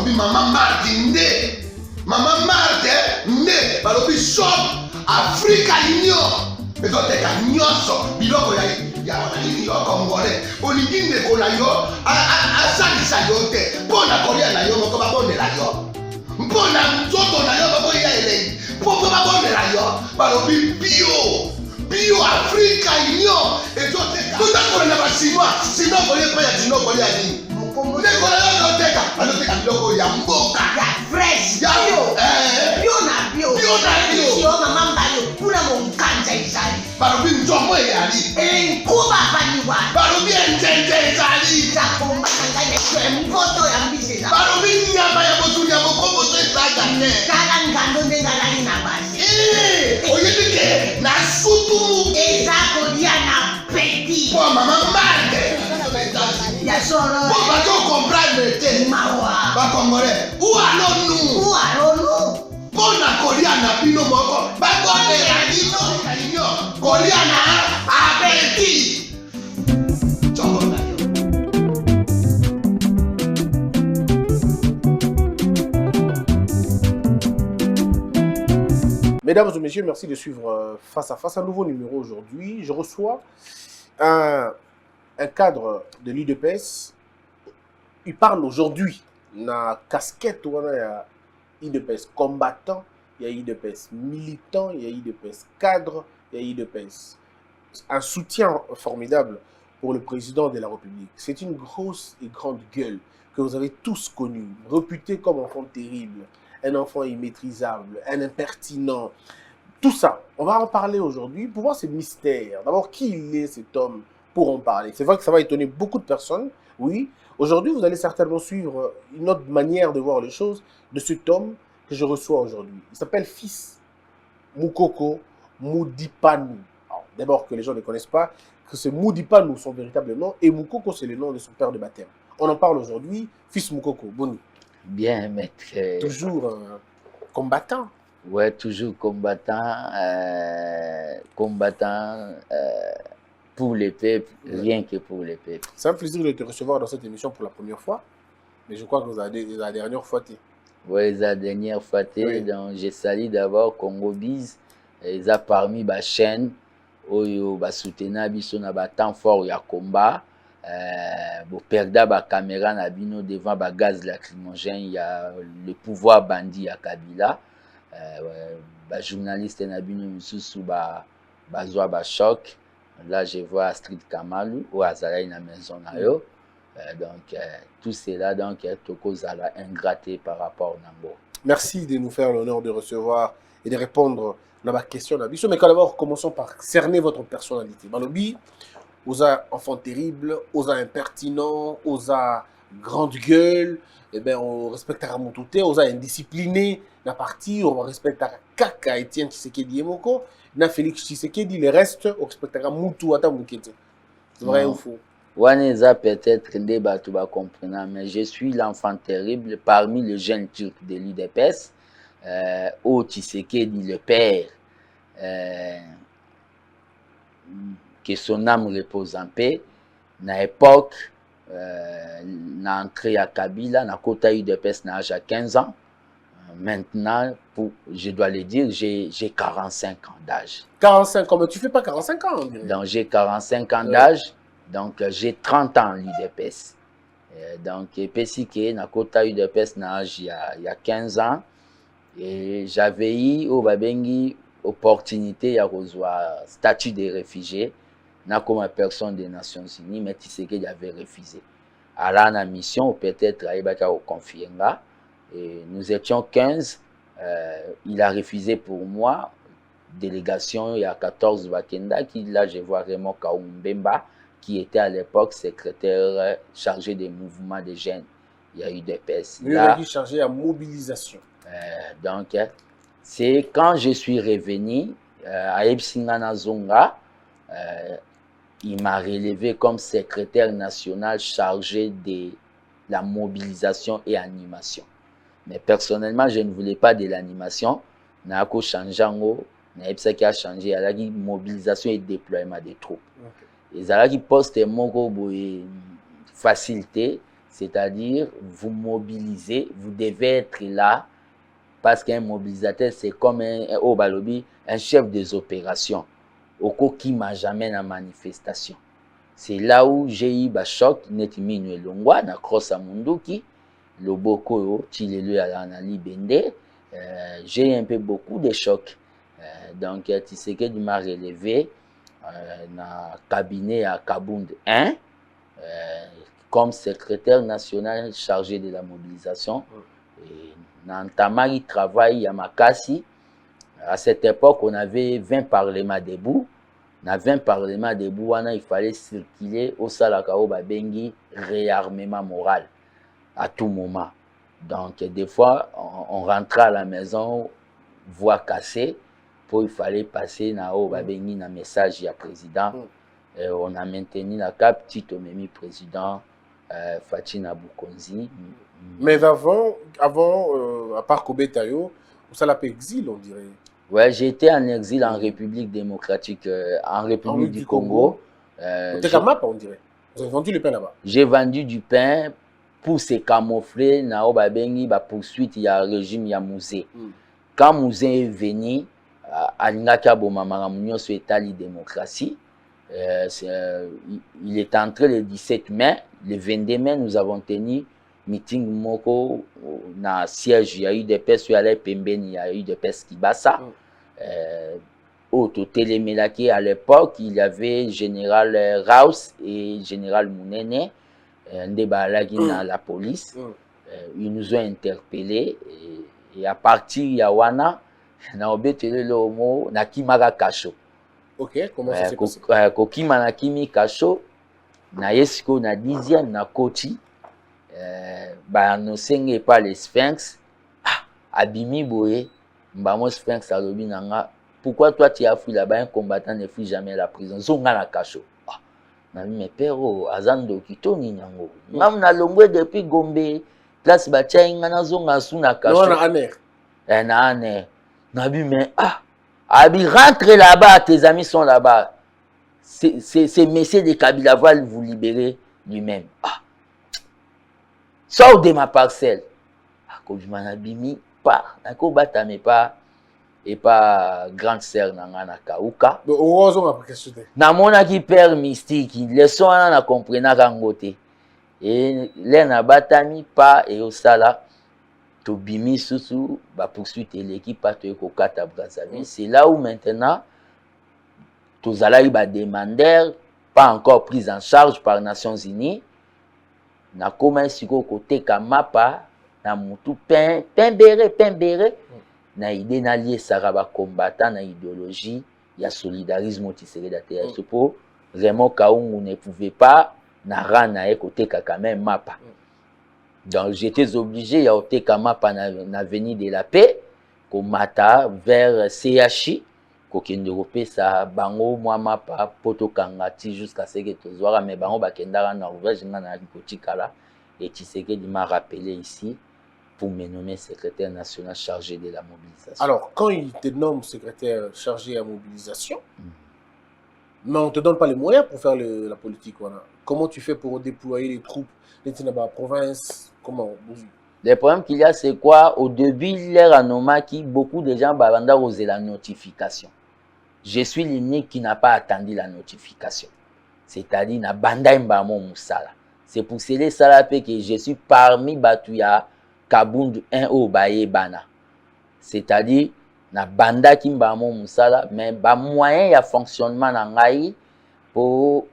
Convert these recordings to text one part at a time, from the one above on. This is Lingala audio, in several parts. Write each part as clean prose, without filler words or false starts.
balobi Maman Marthe nde. Maman Marthe nde. Balobi shop Africa Union. Ezoteka nyonso biloko ya wananini yo Congolais. Olingi ndeko na yo asalisa yo te. Mpona kolia na yo moko babondela yo. Mpona nzoto na yo baboya elengi. Mpo babondela yo. Balobi bio Africa Union. Ezoteka. Tutakola na basinois. Sino kolia pa ya sino kolia nini. Ndeko na yo ezoteka. Bazoteka biloko ya mboka. Ya fresh. Bio na bio. Sio mama mbayo. Kuna monkanja izali. Balobi nzomo eyali. Nkuba baniwa. Balobi enjenje ezali. Zakomba kanganya kwe mpoto ya mbise za. Balobi nyama ya botu ya bokombo to ezaga ne. Kala ngando ndengalani na basi. Oyebike na sutu. Ezako dia na peti. Po Maman Marthe. Ya soro. Po bato comprendre te. Mawa. Ba Congolais. Ou alonu. Pona kolia na bino moko. Ba kondela bino. Kolia na apeti. Chongo na yo. Mesdames et messieurs, merci de suivre Face à Face, un nouveau numéro aujourd'hui. Je reçois un cadre de l'UDPS. Il parle aujourd'hui na casquette ou na UDPS combattant, il y a UDPS militant, il y a UDPS cadre, il y a UDPS. Un soutien formidable pour le président de la République. C'est une grosse et grande gueule que vous avez tous connue, réputé comme enfant terrible, un enfant immaîtrisable, un impertinent. Tout ça, on va en parler aujourd'hui pour voir ces mystères. D'abord, qui il est cet homme pour en parler. C'est vrai que ça va étonner beaucoup de personnes, oui. Aujourd'hui, vous allez certainement suivre une autre manière de voir les choses de cet homme que je reçois aujourd'hui. Il s'appelle Fils Mukoko Mudipanu. D'abord, que les gens ne connaissent pas, que c'est Mudipanu son véritable nom et Mukoko, c'est le nom de son père de baptême. On en parle aujourd'hui. Fils Mukoko, Boni. Bien, maître. Toujours combattant. Ouais, toujours combattant. Pour les peuples, rien que pour les peuples. C'est un plaisir de te recevoir dans cette émission pour la première fois. Mais je crois que vous avez la dernière fois. Oui, la dernière fois, oui. Donc je salue d'abord Congo Biz. Ils ont parmi les chaînes où ils soutiennent le temps fort de combat. Pour perdre la caméra devant le gaz lacrymogène, il y a le pouvoir bandit à Kabila. Les journalistes sous choc. Là, je vois Astrid Kamalou ou Azalaï na maison na yo. Donc, tout cela, donc, est ingraté par rapport à Nambo. Merci de nous faire l'honneur de recevoir et de répondre à ma question. Mais d'abord, commençons par cerner votre personnalité. Malobi, osa enfant terrible, osa impertinent, osa grande gueule, eh bien, on respectera Moutouté, osa indiscipliné, na partie, on respectera Kaka Etienne Tshisekedi Emoko, na Félix Tshisekedi, le reste, on respectera Moutou Ata Moukete. C'est vrai ou faux? Waneza peut-être des batouba comprenant, mais je suis l'enfant terrible parmi les jeunes turcs de l'UDPS, au Tshisekedi le père, que son âme repose en paix. Na époque, na entrée à Kabila, na kota UDPS na âge à 15 ans. Maintenant, je dois le dire, j'ai 45 ans d'âge. 45 ans, mais tu ne fais pas 45 ans. Donc j'ai 45 ans d'âge. Donc, j'ai 30 ans l'UDPS. Donc, PCK, na kota UDPS il y a 15 ans. Et j'avais eu au Babengi opportunité à recevoir statut de réfugié. Na comme personne des Nations Unies, mais tu sais qu'il avait refusé. À la mission, peut-être, à au Confienga. Et nous étions 15. Il a refusé pour moi. Délégation, il y a 14 Wakenda. Qui, là, je vois Raymond Kaumbemba, qui était à l'époque secrétaire chargé des mouvements des jeunes. Il y a eu des PS. Il a été chargé à mobilisation. Donc, c'est quand je suis revenu à Epsingana Zonga, il m'a relevé comme secrétaire national chargé de la mobilisation et animation. Mais personnellement, je ne voulais pas de l'animation. Je n'ai pas changé. Je a changé à la mobilisation et déploiement des troupes. Et ça qui poste mon facilité, C'est-à-dire, vous mobilisez, vous devez être là, parce qu'un mobilisateur, c'est comme un chef des opérations. Au qui m'a jamais na manifestation. C'est là où j'ai eu un choc, Netimino Elongwa, na cross à Munduki, Loboko, Chilelu Alanali Bende. J'ai eu un peu beaucoup de chocs. Donc, Tshisekedi m'a relevé dans le cabinet à Kabund 1 comme secrétaire national chargé de la mobilisation. Dans Tamari travail à Makassi. À cette époque, on avait 20 parlements debout. Dans 20 parlements debout, il fallait circuler au Salakao Babengi réarmement moral à tout moment. Donc, des fois, on rentrait à la maison, voix cassée, il fallait passer dans Babengi un message à président. On a maintenu la cap, Tito Memi président, Fatina Bukonzi. Mais avant à part Kobe Tayo, ça l'a fait exil, on dirait. Ouais, j'étais en exil en République démocratique, en République du Congo. T'es on dirait. Vous avez vendu le pain là-bas. J'ai vendu du pain pour se camoufler dans Babengi, poursuite, il y a un régime, il y a musée. Quand musée est venu, à l'Ingaka Bomamara Mounion sur l'État de démocratie, il est entré le 17 mai. Le 22 mai, nous avons tenu meeting moko na siège, il y a eu des pèses sur la Pembeni, il y a eu des pèses Kibasa. Au Télémélaki, à l'époque, il y avait général Raus et général Mounene, dans la police. Ils nous ont interpellés et à partir de Yawana, na obetele le homo na Kimara Kasho. Ok, comment ça s'est passé? Kokima na Kimi Kasho, na Yesiko na 10e na Koti. Nous pas les Sphinx. Abimi Boye, Mbamo Sphinx à Lobinanga. Pourquoi toi tu as fui là-bas? Un combattant ne fuit jamais la prison. Zonga na Kasho. Mais père, Azando Kito ni Nyango. Même na Longwe depuis Gombe, place Batia Ingana Zonga Suna Kasho. Non, na Aner. Na Aner. Nabi, mais Abi, rentre là-bas, tes amis sont là-bas. C'est Messier de Kabila va vous libérer lui-même. Sors de ma parcelle. Kobimana pas. Nako batame pas. Et pas grande sœur na Kauka. Heureusement après question. Na mona qui père mystique, leçon na comprena kangote. Et les na batami pas et au sala. Tobimi susu ba poursuite l'équipe à to kokata Brazzaville. C'est là où maintenant tous allez ba demandeur pas encore pris en charge par Nations Unies. Na koma siko côté kamapa na mutu pembere na idée na lié saraba combattant na idéologie il y a solidarisme Tshisekedi d'ailleurs pour vraiment Kaungu ne pouvait pas na rana côté quand même mapa. Donc j'étais obligé à côté kamapa na avenue de la paix komata vers CHI kokende kopé ça bango moi mapa poto kangati jusqu'à ce que tozwara mais bango bakendara na Norvège na kotikala et Tshisekedi m'a rappelé ici pour me nommer secrétaire national chargé de la mobilisation. Alors, quand il te nomme secrétaire chargé de la mobilisation, mais on ne te donne pas les moyens pour faire la politique. Voilà. Comment tu fais pour déployer les troupes dans la province? Comment? Le problème qu'il y a, c'est quoi? Au début, l'air anomaki, beaucoup de gens ont osé la notification. Je suis l'unique qui n'a pas attendu la notification. C'est-à-dire, na banda mbamo musala. C'est pour cela que je suis parmi Batouya Kabund 1 au Baye Bana. C'est-à-dire, na banda ki mbamo musala, mais ba moyen ya fonctionnement na ngai pour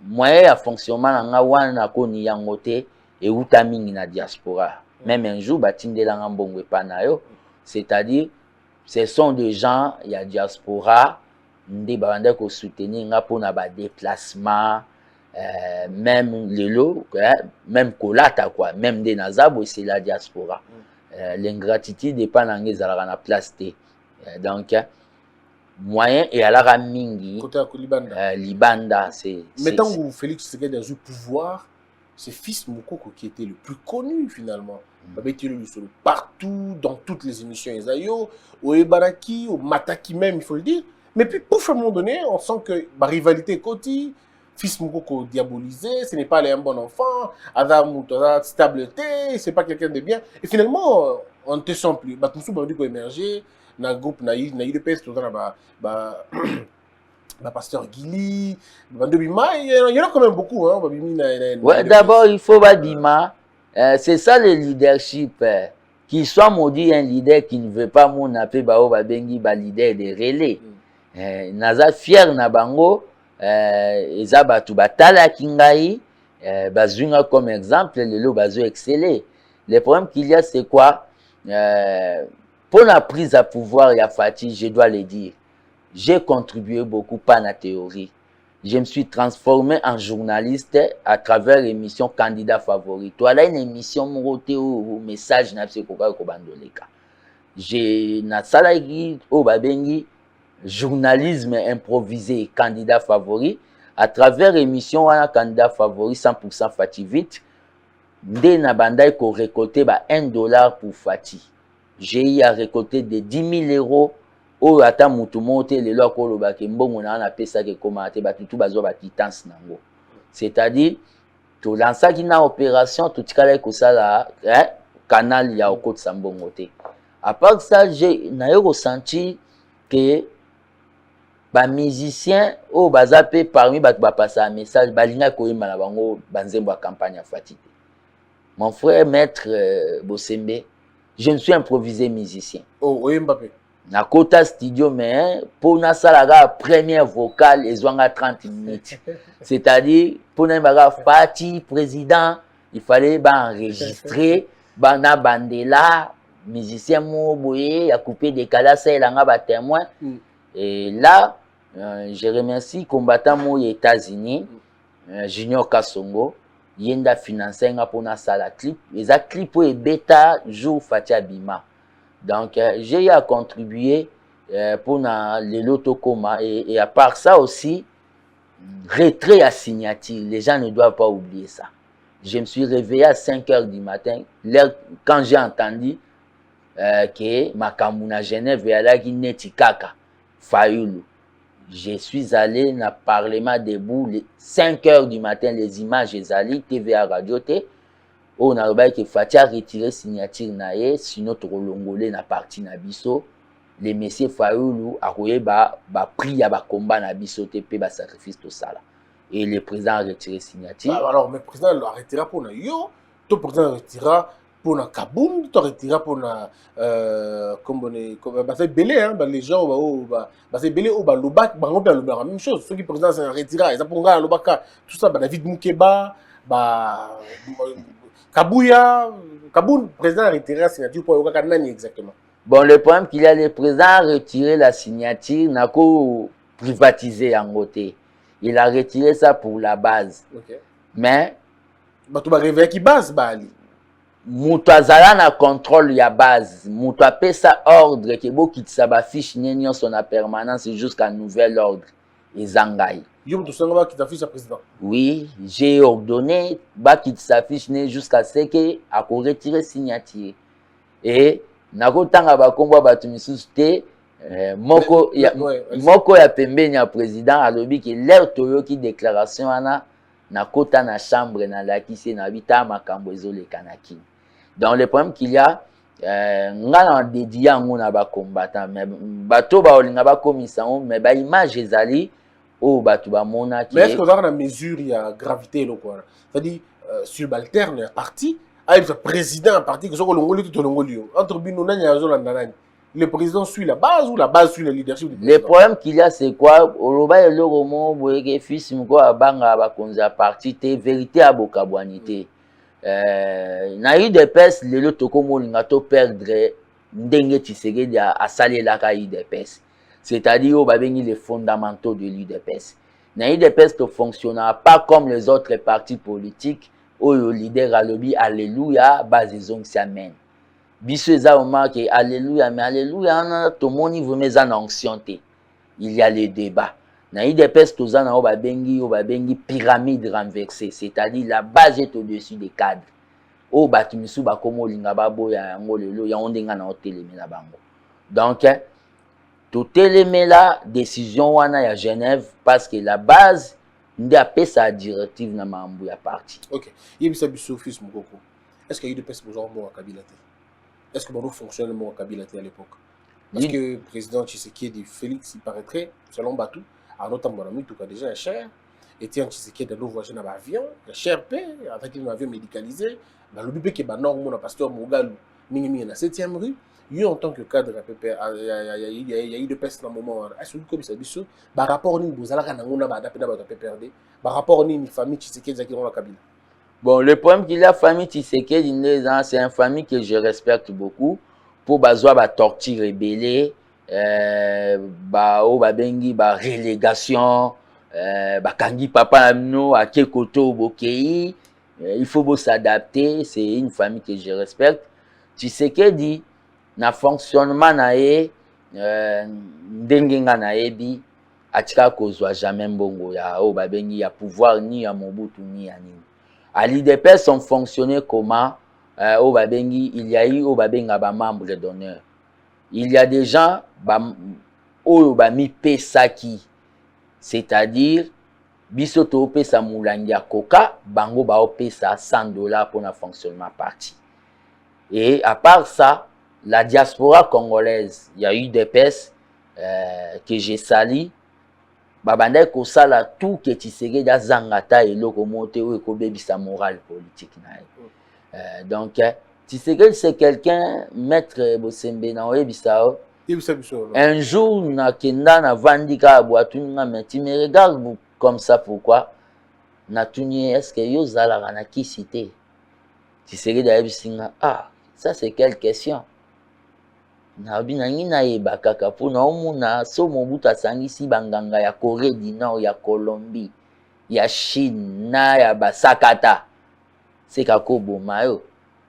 moyen ya fonctionnement na nga wana koni yangote et uta mingi na diaspora. Même un jour batindela ngambongwe pana yo, c'est-à-dire ce sont des gens ya diaspora nde banda ko soutenir nga pona ba déplacement. Même lelo, même kolata quoi, même des nazabo c'est la diaspora. L'ingratitude dépend de la place T. Donc moyen et à la mingi. Côté Libanda. Libanda c'est. Mais tant que Félix Tshisekedi a eu pouvoir, c'est Fils Moukoko qui était le plus connu finalement. Partout dans toutes les émissions Esayo, au Ebaraki, au Mataki même il faut le dire. Mais puis pouf à un moment donné, on sent que la rivalité Koti. fils Moukoko diabolisé, ce n'est pas un bon enfant, Adam stabilité, c'est pas quelqu'un de bien. Et finalement, on ne te sent plus. Bah, tout ça, on dit qu'on émerger, dans le groupe, dans l'UDPS, tout ça, pasteur Guili, il y en a quand même beaucoup. Hein, ouais, d'abord, il faut dire, c'est ça le leadership. Qu'il soit maudit un leader qui ne veut pas mon appel, leader de relais. Naza fier na bango, eza batu batala kingai, bazunga comme exemple, le bazo exceller. Le problème qu'il y a, c'est quoi? Pour la prise à pouvoir, il y a Fati, je dois le dire. J'ai contribué beaucoup, pas la théorie. Je me suis transformé en journaliste à travers l'émission Candidat Favori. Toi, là, une émission, mon message, n'a pas kobandoleka. J'ai, na salagi, au babengi, journalisme improvisé, candidat favori. À travers l'émission, on a candidat favori, 100% Fati vite. Dès na bandai ko récolté $1 pour Fati. J'ai eu à récolter de 10 000 euros. Oyo ata mutu mote lelo akoloba ke mbongo na na pesa ke komate batutu bazo batitance nango. C'est-à-dire to lança ki na opération tout tikala ko sala canal ya okotsa mbongo te. À part ça, j'ai ressenti que ba musicien o bazape parmi ba passer un message balinga ko yima na bango banzembo campagne ya Fati. Mon frère maître Bosembe, je me suis improvisé musicien. Oh, Mbappé. Na kota studio mais pour na salaga première vocale ezwanga 30 minutes. C'est-à-dire pour na baga Fati président, il fallait enregistrer bana bandela musicien mo boye a coupé des calas et langa ba témoin. Et là je remercie combattant mo aux États-Unis Junior Kasongo yenda financer nga pour na sala clip, les clip et bêta jour Fati Abima. Donc, j'ai eu à contribuer pour les lotokoma et à part ça aussi, retrait à signature. Les gens ne doivent pas oublier ça. Je me suis réveillé à 5 h du matin quand j'ai entendu que Makamuna Genève et Alagi Netikaka Fayoulou. Je suis allé dans le Parlement debout, 5 h du matin, les images, les allées, TVA Radio T. On a remarqué que Fati a retiré signature nae, sinon to longolé na parti na biso. Les messieurs Fayoulou a pris à combat na biso te pe ba sacrifice to sala. Et le président a retiré signature. Alors, le président a retiré pour na yo, le président a retiré pour na Kaboum, tu as retiré pour na comme belé hein, les gens c'est belé ou lobak, la même chose. Ceux qui président a retiré, ils ont pour lobaka, tout ça David Moukeba, Kaboul, président a retiré la signature pour Yoka Nani exactement. Bon, le problème qu'il y a, le président a retiré la signature, n'a qu'à privatiser en côté. Il a retiré ça pour la base. Okay. Mais, tu vas réveiller qui base, Bali. Moutou azala na contrôle ya base. Moutou a fait ça ordre, que beau quitte sa fiche n'en son a permanence jusqu'à nouvel ordre. Et Zangaï. Oui, j'ai ordonné qu'il s'affiche jusqu'à ce qu'il a retiré signature. Et nakotanga bakomba batumisute moko ya pembeni ya président alobi ki l'air toyoki déclaration ana nakota na chambre na lakisi na bita makambo ezoleka na kini. Donc le problème qu'il y a ngana dédié ngo na ba combattant mais bato ba olinga ba komisa mais ba image ezali. Oh, bah, tu vas mona qui. Mais est-ce qu'on a une mesure, il y a gravité, là, quoi? C'est-à-dire, subalterne, il y a parti, il y a président, un parti, que ce soit le entre Binouna et le président suit la base ou la base suit le leadership du président? Le problème qu'il y a, c'est quoi? Oloba et le roman, vous voyez que fils, Mko, Abanga, Abakonza, parti, t'es vérité à Bokabouanité. Na eu des pèses, le lot, comme on a perdre, Ndenge Tshisekedi à saler la caille des pèses. C'est-à-dire les fondamentaux de l'UDPS. L'UDPS ne fonctionnera pas comme les autres partis politiques où le leader a lobby Alléluia, base amen. Biso eza remarqué Alléluia, mais Alléluia, tout le monde veut mes annoncionter. Il y a les débats. L'UDPS, tout ça, on bengi pyramide renversée, c'est-à-dire la base est au-dessus des cadres. O batimisu ba komo linga babo ya ngolelo ya ondenga na hôtel na bango. Donc tout élément là, décision wana à Genève, parce que la base, nde apesa directive na mambo ya parti. Ok. Yebisa biso fils Mokoko. Est-ce qu'il y a eu de peste pour genre à Kabila? Est-ce que Bano fonctionne le à Kabila à l'époque? Parce que le président Tshisekedi Félix, il paraîtrait, selon Batou, à notre temps, en tout cas déjà un cher, Etienne Tshisekedi a nous voyagé dans l'avion, un cher paix, avec un avion médicalisé, dans le but que Banor, mon pasteur Mogalou, Minimi, dans la 7e rue, lui en tant que cadre, il y a eu de peste dans le moment. Est-ce que comme ça, par rapport à nous, vous allez perdre, par rapport à nous, famille Tshisekedi qui ont la Kabila. Bon, le problème qu'il y a la famille Tshisekedi, c'est une famille que je respecte beaucoup. Pour bazoa ba torture rebelle, ba o ba bengi ba relégation, ba kangi papa amno a kekoto bokei, il faut s'adapter, c'est une famille que je respecte. Tshisekedi na fonctionnement na ye ndengenga na yebi atika kozwa jamais mbongo ya o ba bengi ya pouvoir ni ya Mobutu ni ya nini. À l'IDPS ont fonctionné comment? Au Babengi, il y a eu au Babenga ba membres d'honneur. Il y a des gens au Bami Pesaki, c'est-à-dire bisoto pesa moulangia coca, bango ba pesa $100 pour le fonctionnement parti. Et à part ça, la diaspora congolaise, il y a eu des pèses que j'ai sali. Babanda ko sala tout que Tshisekedi da zangata et loko monté ou ko bebisa morale politique na. Donc Tshisekedi c'est quelqu'un maître Bosembe na oyebisa. Un jour na kenda na vandika boatuni na meti me regarde comme ça pourquoi na tuni est-ce que yo zala na kisité. Tshisekedi da yebisinga ça c'est quelle question. Na binangi na yeba kaka po na omuna so Mobutu asangisi banganga ya Corée du Nord, ya Colombie, ya Chine, na ya basakata. C'est kako boma yo.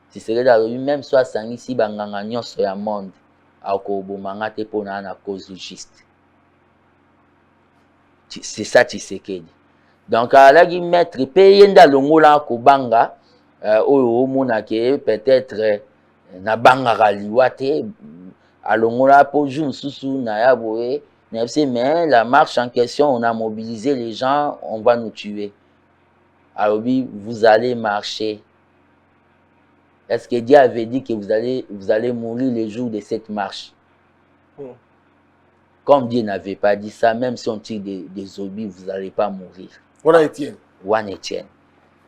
Tshisekedi alobi même so asangisi banganga nyonso ya monde, akobomanga te po na cause juste. C'est ça Tshisekedi. Donc alagi maître pe yenda longola ko banga oyo omona ke peut-être na banga liwa te alongola pour jour sous na ya boé mais la marche en question on a mobilisé les gens, on va nous tuer. Alors vous allez marcher. Est-ce que Dieu avait dit que vous allez mourir le jour de cette marche? Comme Dieu n'avait pas dit ça, même si on tire des obus, vous n'allez pas mourir. Voilà Etienne. Wana Etienne.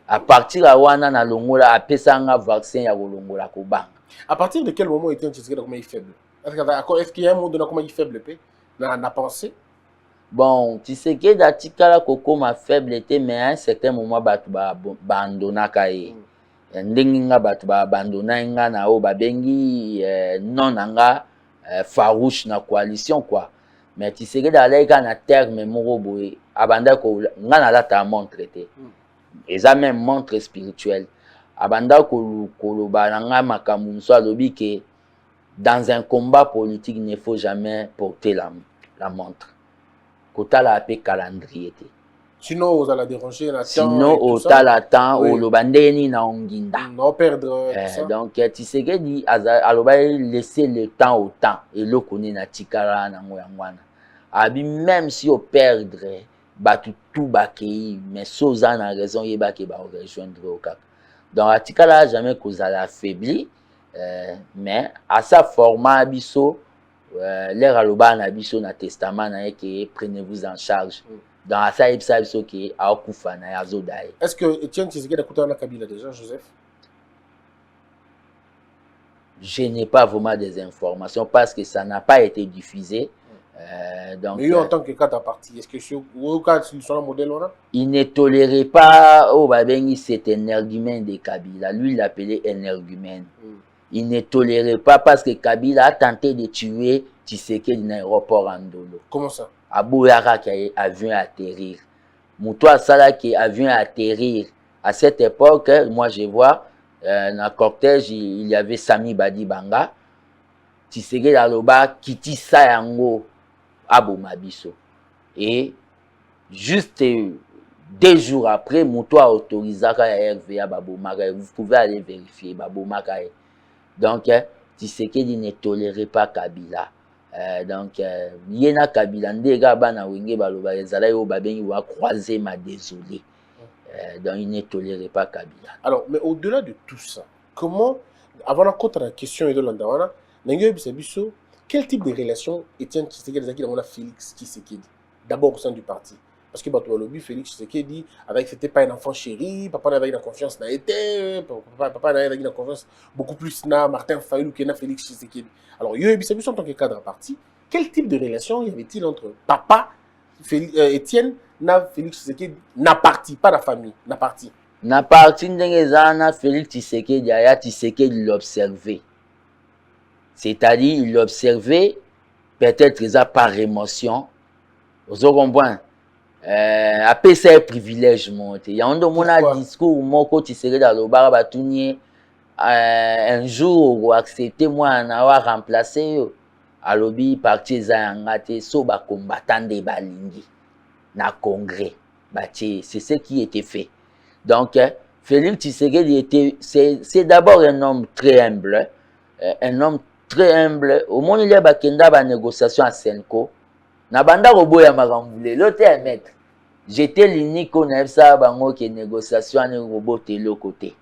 À partir de wana na longola apesanga vaccin ya longola ko banga. À partir de quel moment Etienne Tshisekedi comment il est faible? Est-ce qu'il y a un moment donné comment il est faible na pensée? Bon, Tshisekedi atikala kokoma faible était mais à un certain moment batu ba abandona kaye. Ndenginga batu ba abandona nga na o babengi non nanga farouche na coalition quoi. Mais Tshisekedi alaika na terme moko boye abanda ko nga na lata montre te. Eza même montre spirituelle. Abanda ko loba nanga makambu nso alobi ke dans un combat politique, il ne faut jamais porter la montre. Kota la paix calendrier. Sinon, vous allez déranger la temps. Sinon, au la temps, au lobandeni na onginda. Non, perdre. Donc, Tshisekedi aloba laisser le temps au temps. Et le connaît na tikara na ngoyangwana. Abi même si on perdre, batu tout bakei, mais soza na raison yeba ke ba rejoindre au cap. Donc, atikala jamais que vous allez affaiblir. Mais à sa format abisso l'air aloba na abisso na testament na que prenez-vous en charge dans ça abisso qui a okufa na yazodai. Est-ce que Etienne Tshisekedi a coûté na Kabila déjà Joseph? Je n'ai pas vraiment des informations parce que ça n'a pas été diffusé. Donc, mais en tant que cadre parti, est-ce que sur le modèle là? Il ne tolérait pas cet énergumène de Kabila. Lui, il l'appelait énergumène. Il ne tolérait pas parce que Kabila a tenté de tuer Tshisekedi dans l'aéroport en Ndolo. Comment ça? Abouyara qui a avion atterrir. Moutoua Sala qui a avion atterrir. À cette époque, moi je vois, dans le cortège, il y avait Sami Badi Banga. Tshisekedi Aloba Kiti Sayango Abo Mabiso. Et juste 2 jours après, Moutoua a autorisé à RVA Babo Maka. Vous pouvez aller vérifier Babo Maka. Donc, Tshisekedi ne tolérait pas Kabila. Donc yena Kabila ndega bana wenge baloba ezala yo babengi wa croiser ma désolé. Donc il ne tolérait pas Kabila. Alors, mais au-delà de tout ça, comment, avant la contre la question de l'Andawana, quel type de relation Étienne Tshisekedi a Félix Tshisekedi? D'abord au sein du parti. Parce que lobby Félix Tshisekedi, avec c'était pas un enfant chéri, papa n'avait la confiance n'a été, papa n'avait la confiance beaucoup plus na Martin Fayulu que na Félix Tshisekedi. Alors, Yoebisabiso en tant que cadre parti, quel type de relation y avait-il entre papa, Étienne, na Félix Tshisekedi, na parti, pas la famille, na parti? Na parti ndengezana Félix Tshisekedi aya Tshisekedi l'observer. C'est-à-dire il l'observait peut-être par émotion. Vous comprenez? Après ça privilège monté. Il y a un discours moko Tshisekedi alobara batunye un jour ou accepter moi na wa remplacer yo. Alobi parti za yangate so ba combattant de balingi na congrès. C'est ce qui était fait. Donc Félix Tshisekedi était c'est d'abord un homme très humble, un homme très humble. Au moment il y a bakenda ba négociation à Senko. Na banda roboya magambule l'autre un maître. J'étais l'unique connaisseur bango qui négociation à robot de l'autre côté.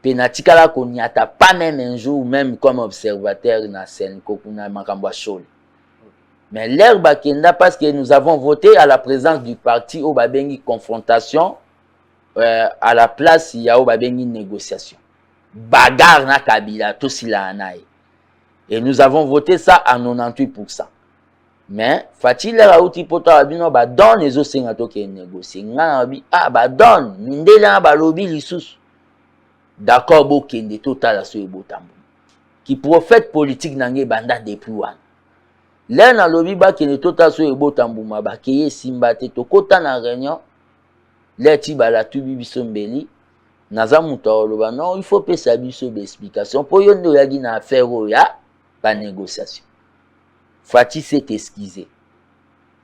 Penatikala konyata pas même un jour même comme observateur na Senko kuna makambwa chol. Mais l'air bakenda parce que nous avons voté à la présence du parti au babengi confrontation à la place il y a au babengi négociation. Bagarre na Kabila tout sila anaï. Et nous avons voté ça à 98%. Mais Fatih la outi pota abino ba don les autres sengato qui négocier. Nga bi ba don ndela ba lobby lisusu. D'accord bo kende total aso ebotambo. Qui prophète politique nange banda depuis wan. Là na lobby ba kende total aso ebotambo ma ba keye simba te to kota na réunion. Là ti ba la tubi biso mbeli. Naza muta oloba non, il faut pesa biso d'explication pour yo ndo yagi na affaire oya ba négociation. Fatih s'est excusé.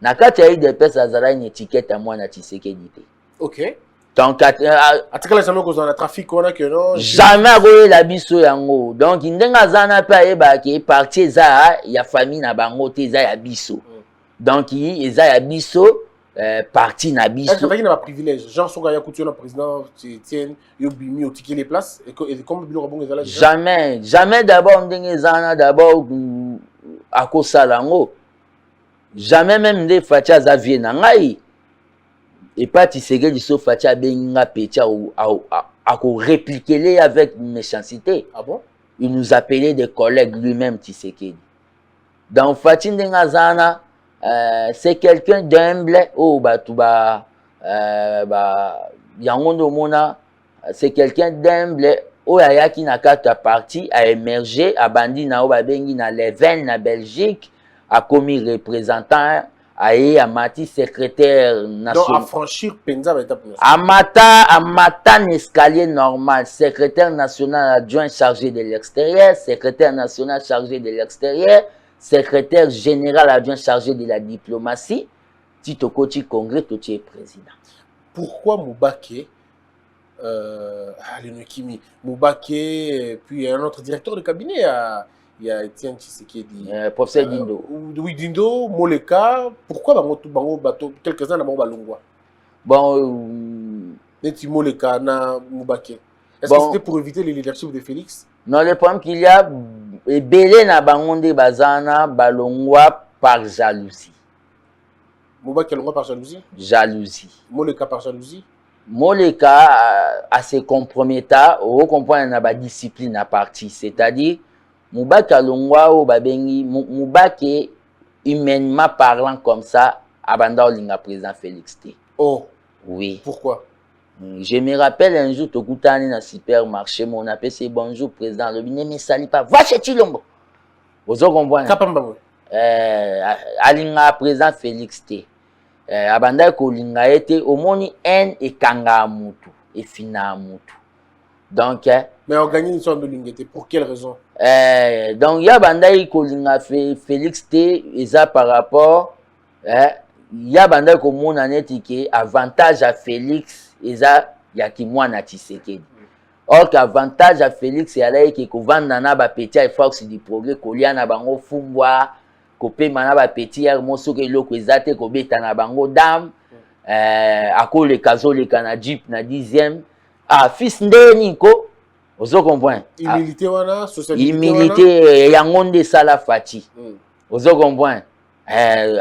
Nakati a eu des personnes azala une étiquette à moi na Tshisekedi. Ok. Donc atikala jamais cause dans le trafic on a que non. Jamais goye la biso yango. Donc ndenga zana pa eba ke parti za ya famille na bango te za ya biso. Donc eza ya biso parti na biso. Est-ce qu'il y a un privilège? Genre soka ya couture le président Étienne yo bimi au ticket les places et comme bilo rabon ezala. Jamais d'abord ndenga zana d'abord à cause salango. Jamais même des Fatia za vie na ngai. Et pas Tshisekedi so Fatia benga petia à répliquer les avec méchanceté. Ah bon? Il nous appelait des collègues lui-même Tshisekedi. Donc Fatin Dengazana c'est quelqu'un d'humble oh batuba yangondo mona c'est quelqu'un d'humble oh yaki na kata parti a émergé a bandi na obabengi na Leven na Belgique a commis représentant a mati secrétaire national. Donc à franchir penza ba étape. A mata escalier normal, secrétaire national adjoint chargé de l'extérieur, secrétaire national chargé de l'extérieur, secrétaire général adjoint chargé de la diplomatie, Tito Koti congrès Toti est président. Pourquoi Moubaké Moubaké puis un autre directeur de cabinet il y a Étienne Tshisekedi. Professeur Dindo. Oui, Dindo, Moleka. Pourquoi bango quelques-uns dans Balongwa? Bon. Moleka na Moubaké. Est-ce que c'était pour éviter le leadership de Félix? Non, le problème qu'il y a, Belé na bangonde bazana Balongwa par jalousie. Moubaké Longwa par jalousie? Jalousie. Moleka par jalousie? Moleka assez compromettant, on comprend na discipline à partie, c'est-à-dire Moubaka Longwa ou babengi Moubake humainement parlant comme ça abanda olinga président Félix T. Oh oui. Pourquoi? Je me rappelle un jour tokutani na supermarché mon appelé c'est bonjour président le bine me sali pas va chez Chilombo. Vous comprenez? Kapamba. Alinga président Félix T. Abanda ko linga été omoni en et kanga mutu et fina mutu. Donc mais organiser une sorte de lingete pour quelle raison? Donc ya bandai ko linga Félix T eza par rapport ya bandai ko mona netike avantage à Félix eza ya ki mwana Tshisekedi. Or qu'avantage à Félix et alaï ki ko vanda na ba petit force du progrès ko lia na bango fumbwa kopé mana ba petit hier moso ke loko ezate ko beta na bango dame ako le kazo le kana jeep na 10e fils ndeni ko ozo comprendre humilité wana socialité humilité yango nde sala fati ozo comprendre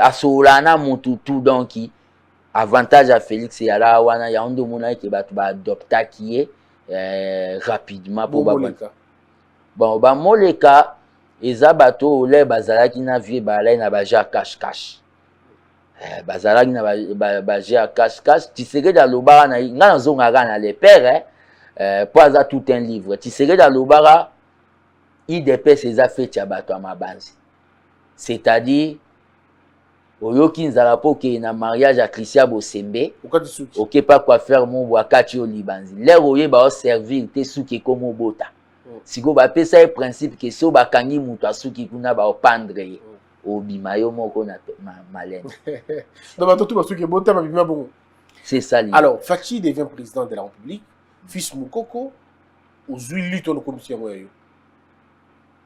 asola na mutu tout donc avantage à Félix et ala wana ya ndo mona ke batu ba adopta qui rapidement pour bon ba moleka eza bato ole bazalaki na vie balai na baja cache bazalaki na baja cache Tshisekedi alobaka na nga nazongaka na le père po aza tout un livre Tshisekedi alobaka IDPS eza feti ya bato ya mabanzi c'est-à-dire oyoki nzala po ke na mariage ya Christian Bosembe oke pa quoi faire mon wakati o libanzi l'air oyeba o servir te suki komo bota siko ba pesa e principe ke so bakangi mutu asuki kuna ba opandre ye obima yo moko na malene donc bato tout basuki bota ba bima bon c'est ça. Alors Fachi devient président de la République fils Mukoko ozui lutte na commission yo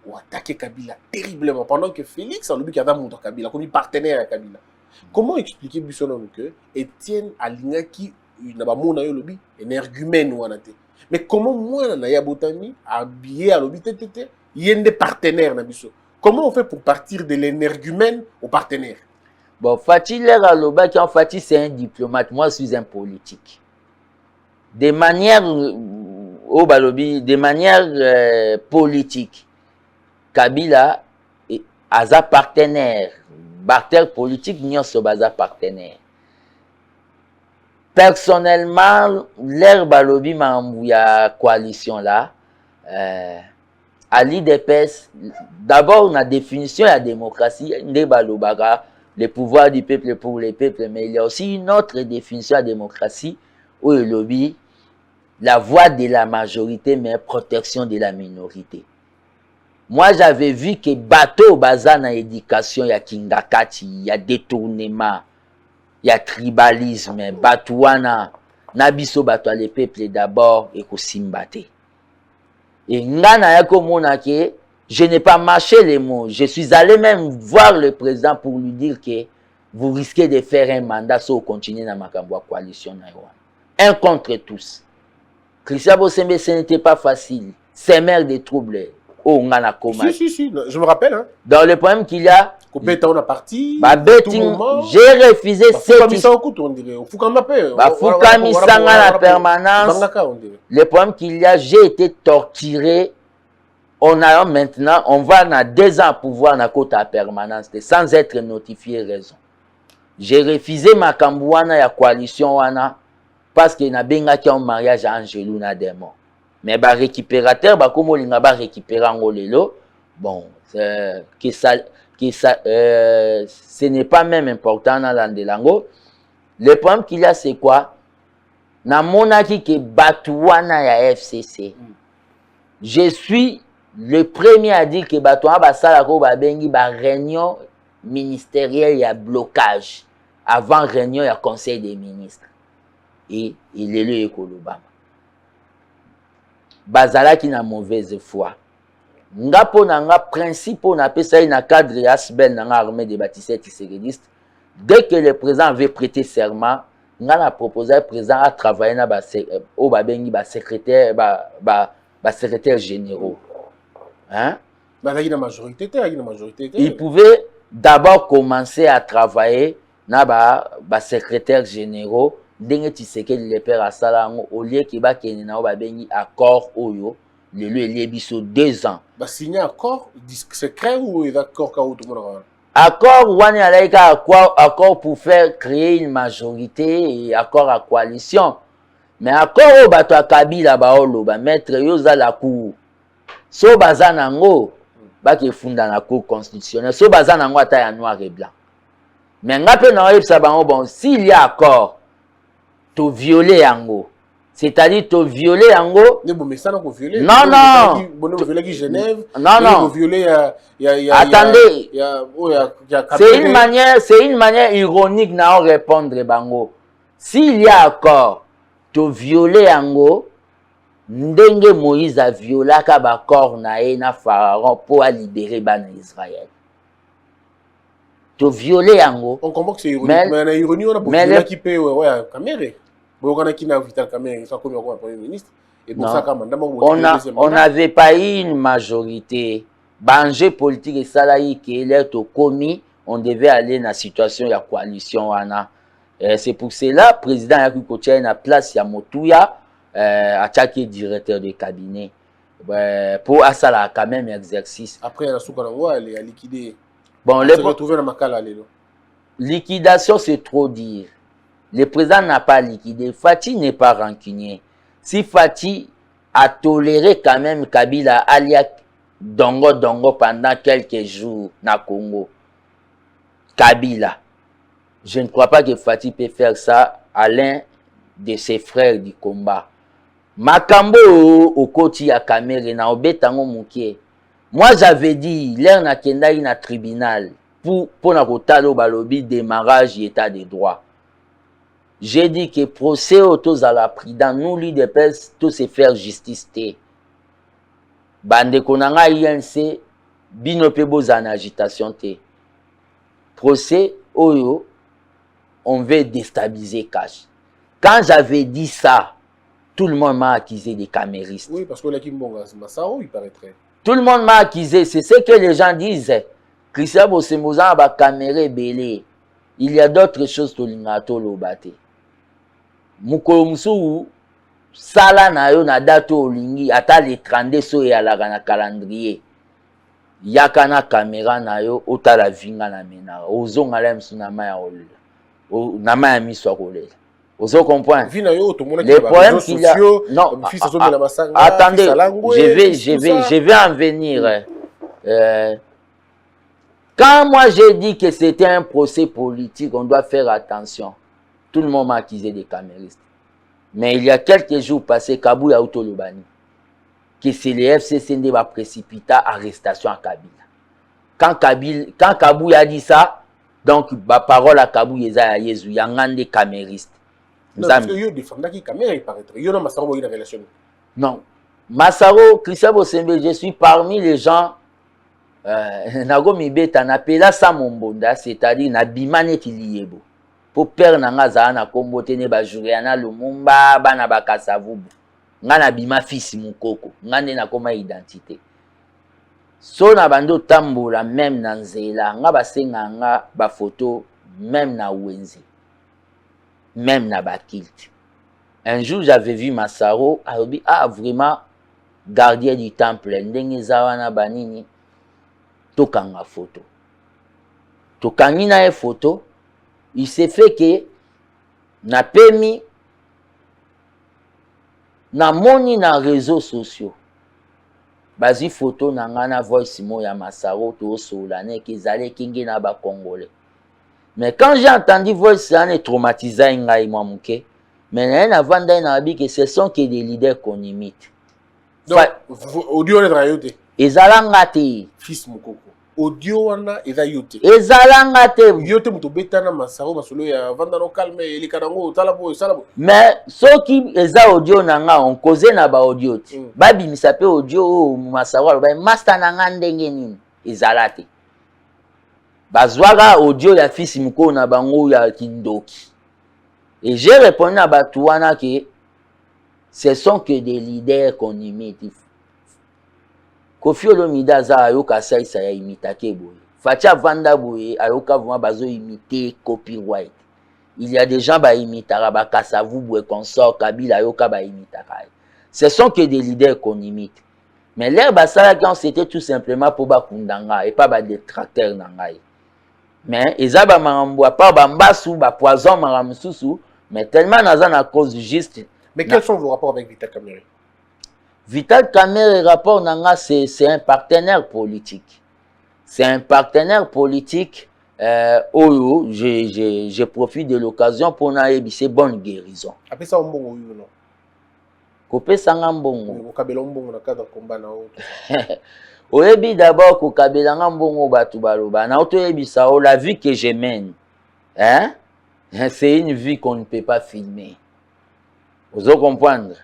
ou attaquer Kabila terriblement pendant que Félix a l'objet qu'avait monté Kabila comme partenaire à Kabila. Comment expliquer Bissonno que Étienne Alingaki n'a pas mon aïe lobby un argument ou anaté. Mais comment moi na ya botami habillé à lobby tété il y a des partenaires na biso. Comment on fait pour partir de l'énergumène au partenaire? Bon, Fachi l'air loba qui en Fachi c'est un diplomate, moi je suis un politique. De manière au balobi, de manière politique. Kabila aza partenaire, politique nyonso baza partenaire. Personnellement, l'air balobi mambu ya coalition là, à l'IDPS, d'abord la définition de la démocratie, nde balobaka, le pouvoir du peuple pour le peuple, mais il y a aussi une autre définition de la démocratie où le lobby, la voix de la majorité mais protection de la minorité. Moi, j'avais vu que bateau baza na éducation, il y a kingakati, il y a détournement, il y a tribalisme, batouana, nabiso batwa le peuple d'abord et kosimbate. Et ngana yako monake, je n'ai pas mâché les mots. Je suis allé même voir le président pour lui dire que vous risquez de faire un mandat si vous continuez dans ma coalition. Un contre tous. Christian Bosembe, ce n'était pas facile. C'est mère des troubles. Oh, on a si, je me rappelle. Hein. Dans le problème qu'il y a, on a parti. J'ai refusé cette la permanence. Le problème qu'il y a, j'ai été torturé. On a maintenant, on va dans 2 ans pour voir la côte à permanence sans être notifié raison. J'ai refusé ma cambouana ya coalition wana parce qu'il y a benga qui ont mariage à Angelou na demo. Mais ba récupérateur ba comme linga ba récupérer ngolelo bon ce n'est pas même important dans l'andelango. Le problème qu'il y a c'est quoi? Na monaki ke batouana ya FCC. Je suis le premier à dire que batouana ba sala ko ba bengi ba réunion ministérielle ya blocage avant réunion ya conseil des ministres. Et il est le Ekolobama. Bazala qui n'a mauvaise foi. Nga po na nga principe na pesa na cadre ya SBEL na armée des bâtisseurs tissérédistes. Dès que le président avait prêté serment, nga na proposé le président à travailler na au babengi ba secrétaire secrétaire généraux. Hein? Il pouvait d'abord commencer à travailler na ba secrétaire généraux. Denge Tshisekedi le père asala au lieu ki ba kene na ba bengi accord oyo le biso 2 ans ba signer accord secret ou d'accord ka tout le monde accord wani alaika accord pour faire créer une majorité et accord à coalition mais accord o bato Kabila ba olo ba mettre yo za la cour so baza nango ba ke funda na cour constitutionnelle so baza nango ata ya noir et blanc mais ngape na yebisa bango bon s'il y a accord to violer yango, c'est-à-dire to violer yango. Non non. Attendez. C'est une manière ironique na répondre bango. S'il y a accord to violer yango, ndenge Moïse a violé ka ba corps na e na pharaon pour libérer ban Israël. to violer yango. On comprend que c'est ironique, mais la ironie on a pour violer qui peut ouais Kamere. On a qui n'a Vital Kamere, ça comme premier ministre et pour ça on n'avait pas eu une majorité. Banger politique et salarié qui est au commis, on devait aller dans la situation de la coalition. C'est pour cela, le président Yaku Kotia na place ya Motuya, à chaque directeur de cabinet. Pour ça quand même exercice. Après, la Soukanangwa, elle est liquidée. Bon, elle s'est retrouvée dans Makala. Liquidation, c'est trop dire. Le président n'a pas liquidé. Fati n'est pas rancunier. Si Fati a toléré quand même Kabila alia Dongo pendant quelques jours na Congo, Kabila, je ne crois pas que Fati peut faire ça à l'un de ses frères du combat. Makambo au koti ya Kamere na obetango mukie. Moi j'avais dit l'air na kenda na tribunal pour na kotalo balobi démarrage état de droit. J'ai dit que procès autos à la prudence nous lui de pèse tout se faire justice té. Bande konanga INC bino pe bozana agitation té. Procès oyo on veut déstabiliser cash. Quand j'avais dit ça, tout le monde m'a accusé des caméristes. Oui, parce que là, Massaro, il paraîtrait. Tout le monde m'a accusé. C'est ce que les gens disent. Christian Bosemouza va camérer belé. Il y a d'autres choses que l'inato l'obate. Moukolomsou, sala na yo na dato olingi, ata les 32 so et à la calendrier. Yakana caméra na yo, ota la vinga na mena. Ozo ngalem sunama ya ol. Nama ya miswa kolela. Vous comprenez? Les problèmes qu'il y a... Non, attendez, je vais en venir. Quand moi j'ai dit que c'était un procès politique, on doit faire attention. Tout le monde m'a accusé des caméristes. Mais il y a quelques jours passés, Kabou a Autolobani, que c'est les FCCND va précipiter arrestation à Kabila. Quand Kabou a dit ça, donc ma parole à Kabou Yeza Yezu, il y a un des caméristes. Non, parce que il défend qui caméra, il paraîtrait. Il y a Massaro une relation. Non. Massaro, Christian Bosembe, je suis parmi les gens. Nagomi Beta n'appela ça mon bonda, c'est-à-dire Nabimane Tiliebo. Pour perdre Nangaza, na kombote ne ba Juliana Lumumba, bana bakasavubu. Ngana bima fils mukoko. Ngane na koma identité. So na bando tambola même na nzela, nga basenga nga ba photo même na wenzi. Même na bakilt. Un jour, j'avais vu Massaro, ah, vraiment, gardien du temple, ndenge zawana banini, tokanga photo. Tokangi na photo, il s'est fait que, na permis, na moni na réseaux sociaux, bazi photo na ngana voice mo ya Massaro, to solane, kezale kingi na ba Congolais. Mais quand j'ai entendu voix, ça est traumatisé, mais avant d'aller que ce sont que des leaders qu'on imite. Donc, audio on est rayoté. Ezalangate. Fils Mukoko. Audio on a rayoté. Ezalangate. Yoté muto betana Massaro masolo ya vandano calme eli karango talabo salabo. Mais ceux qui eza audio nanga on cause na ba audio. Babi misape audio Massaro ba master nanga ndenge nini ezalate. Bazwaga audio ya fils Mukoko na bango ya kindoki. Et j'ai répondu à Batouana que ce sont que des leaders qu'on imite. Kofi Olomide za ayoka saisa ya imita keboye. Fatia Vanda boye ayoka vraiment bazo imiter copyright. Il y a des gens ba imitara ba Kasavu boye consort Kabila ayoka ba imitara. Ce sont que des leaders qu'on imite. Mais l'air basala quand c'était tout simplement pour ba kundanga et pas ba détracteur nangai. Mais ezaba marambo pas ba mbasu ba poison maramsusu mais tellement nazan à cause juste. Mais quels sont vos rapports avec Vital Kamerhe? Vital Kamerhe rapport nanga c'est un partenaire politique. C'est un partenaire politique je profite de l'occasion pour na ebise bonne guérison. Après ça on bon non. Kopé sanga mbongo. Ko kabela mbongo na cadre combat na o. Oyebi d'abord ko kabela mbongo batu baloba na auto ebisa o la vie que je mène. Hein? C'est une vie qu'on ne peut pas filmer. Vous allez comprendre?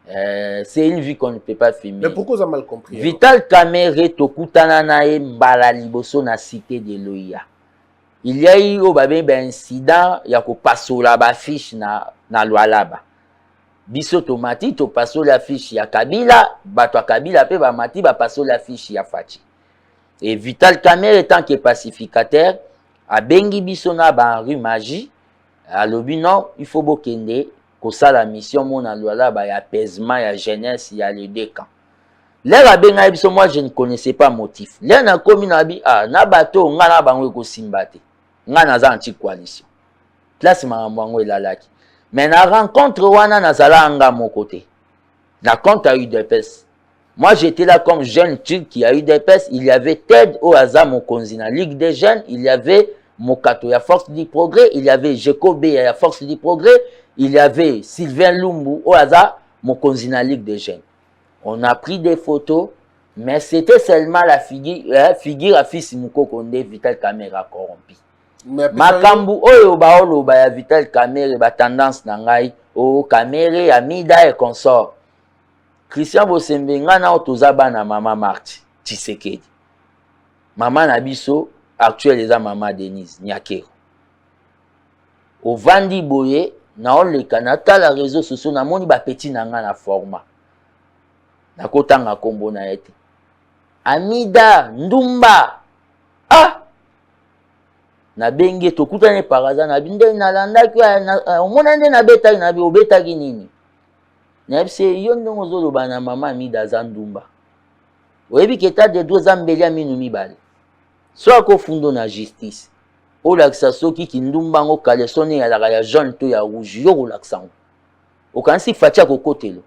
C'est une vie qu'on ne peut pas filmer. Mais pourquoi vous avez mal compris? Vital Kamerhe tokutana nae mbala liboso na cité de Loya. il y a eu au incident, il y a ko pasola ba fiche na Lualaba. Biso tomati to pasola fiche ya Kabila, bato Kabila pe ba mati ba pasola fiche ya Fachi. Et Vital Kamerhe étant que pacificateur, a bengi biso na ba rue Magie, a lobi non, il faut bokende ko ça la mission mon na Lualaba ya apaisement ya jeunesse ya les deux camps. Là benga biso moi je ne connaissais pas motif. Là na komi na bi na bato nga na bango ko simbate. Nga na za anti coalition. Place marambo elalaki. Mais na rencontre wana na zala anga mon côté. La compte a eu des pèses. Moi j'étais là comme jeune turc qui a eu des pèses. Il y avait Ted au hasard mon konzina Ligue des jeunes, il y avait Mokato ya Force du Progrès, il y avait Jekobe ya Force du Progrès, il y avait Sylvain Lumbu au hasard mon konzina Ligue des jeunes. On a pris des photos, mais c'était seulement la figure à fils Mouko Konde Vital Kamerhe corrompu. Makambu oyo baoloba ya Vital Kamerhe ba tendance na ngai o Kamerhe Amida et consort. Christian Bosembe nga na otoza bana mama Marti Tshisekedi. Mama na biso actuel eza mama Denise Nyakero. O vandi boye na oleka na tala réseaux sociaux na moni ba petit na nga na format. Na kotanga kombo na ete. Amida Ndumba. Na benge tokutane par hasard na binde na landaki omona nde na betaki na bi obetaki nini. Na bise yo ndongo zoloba na mama Amida za Ndumba. Oyebi keta de deux ambelia minu mibale. So akofundo na justice. O laksa soki ki Ndumba ngo kale sone ya la ya jaune to ya rouge yo laksa. O kansi fatia kokotelo.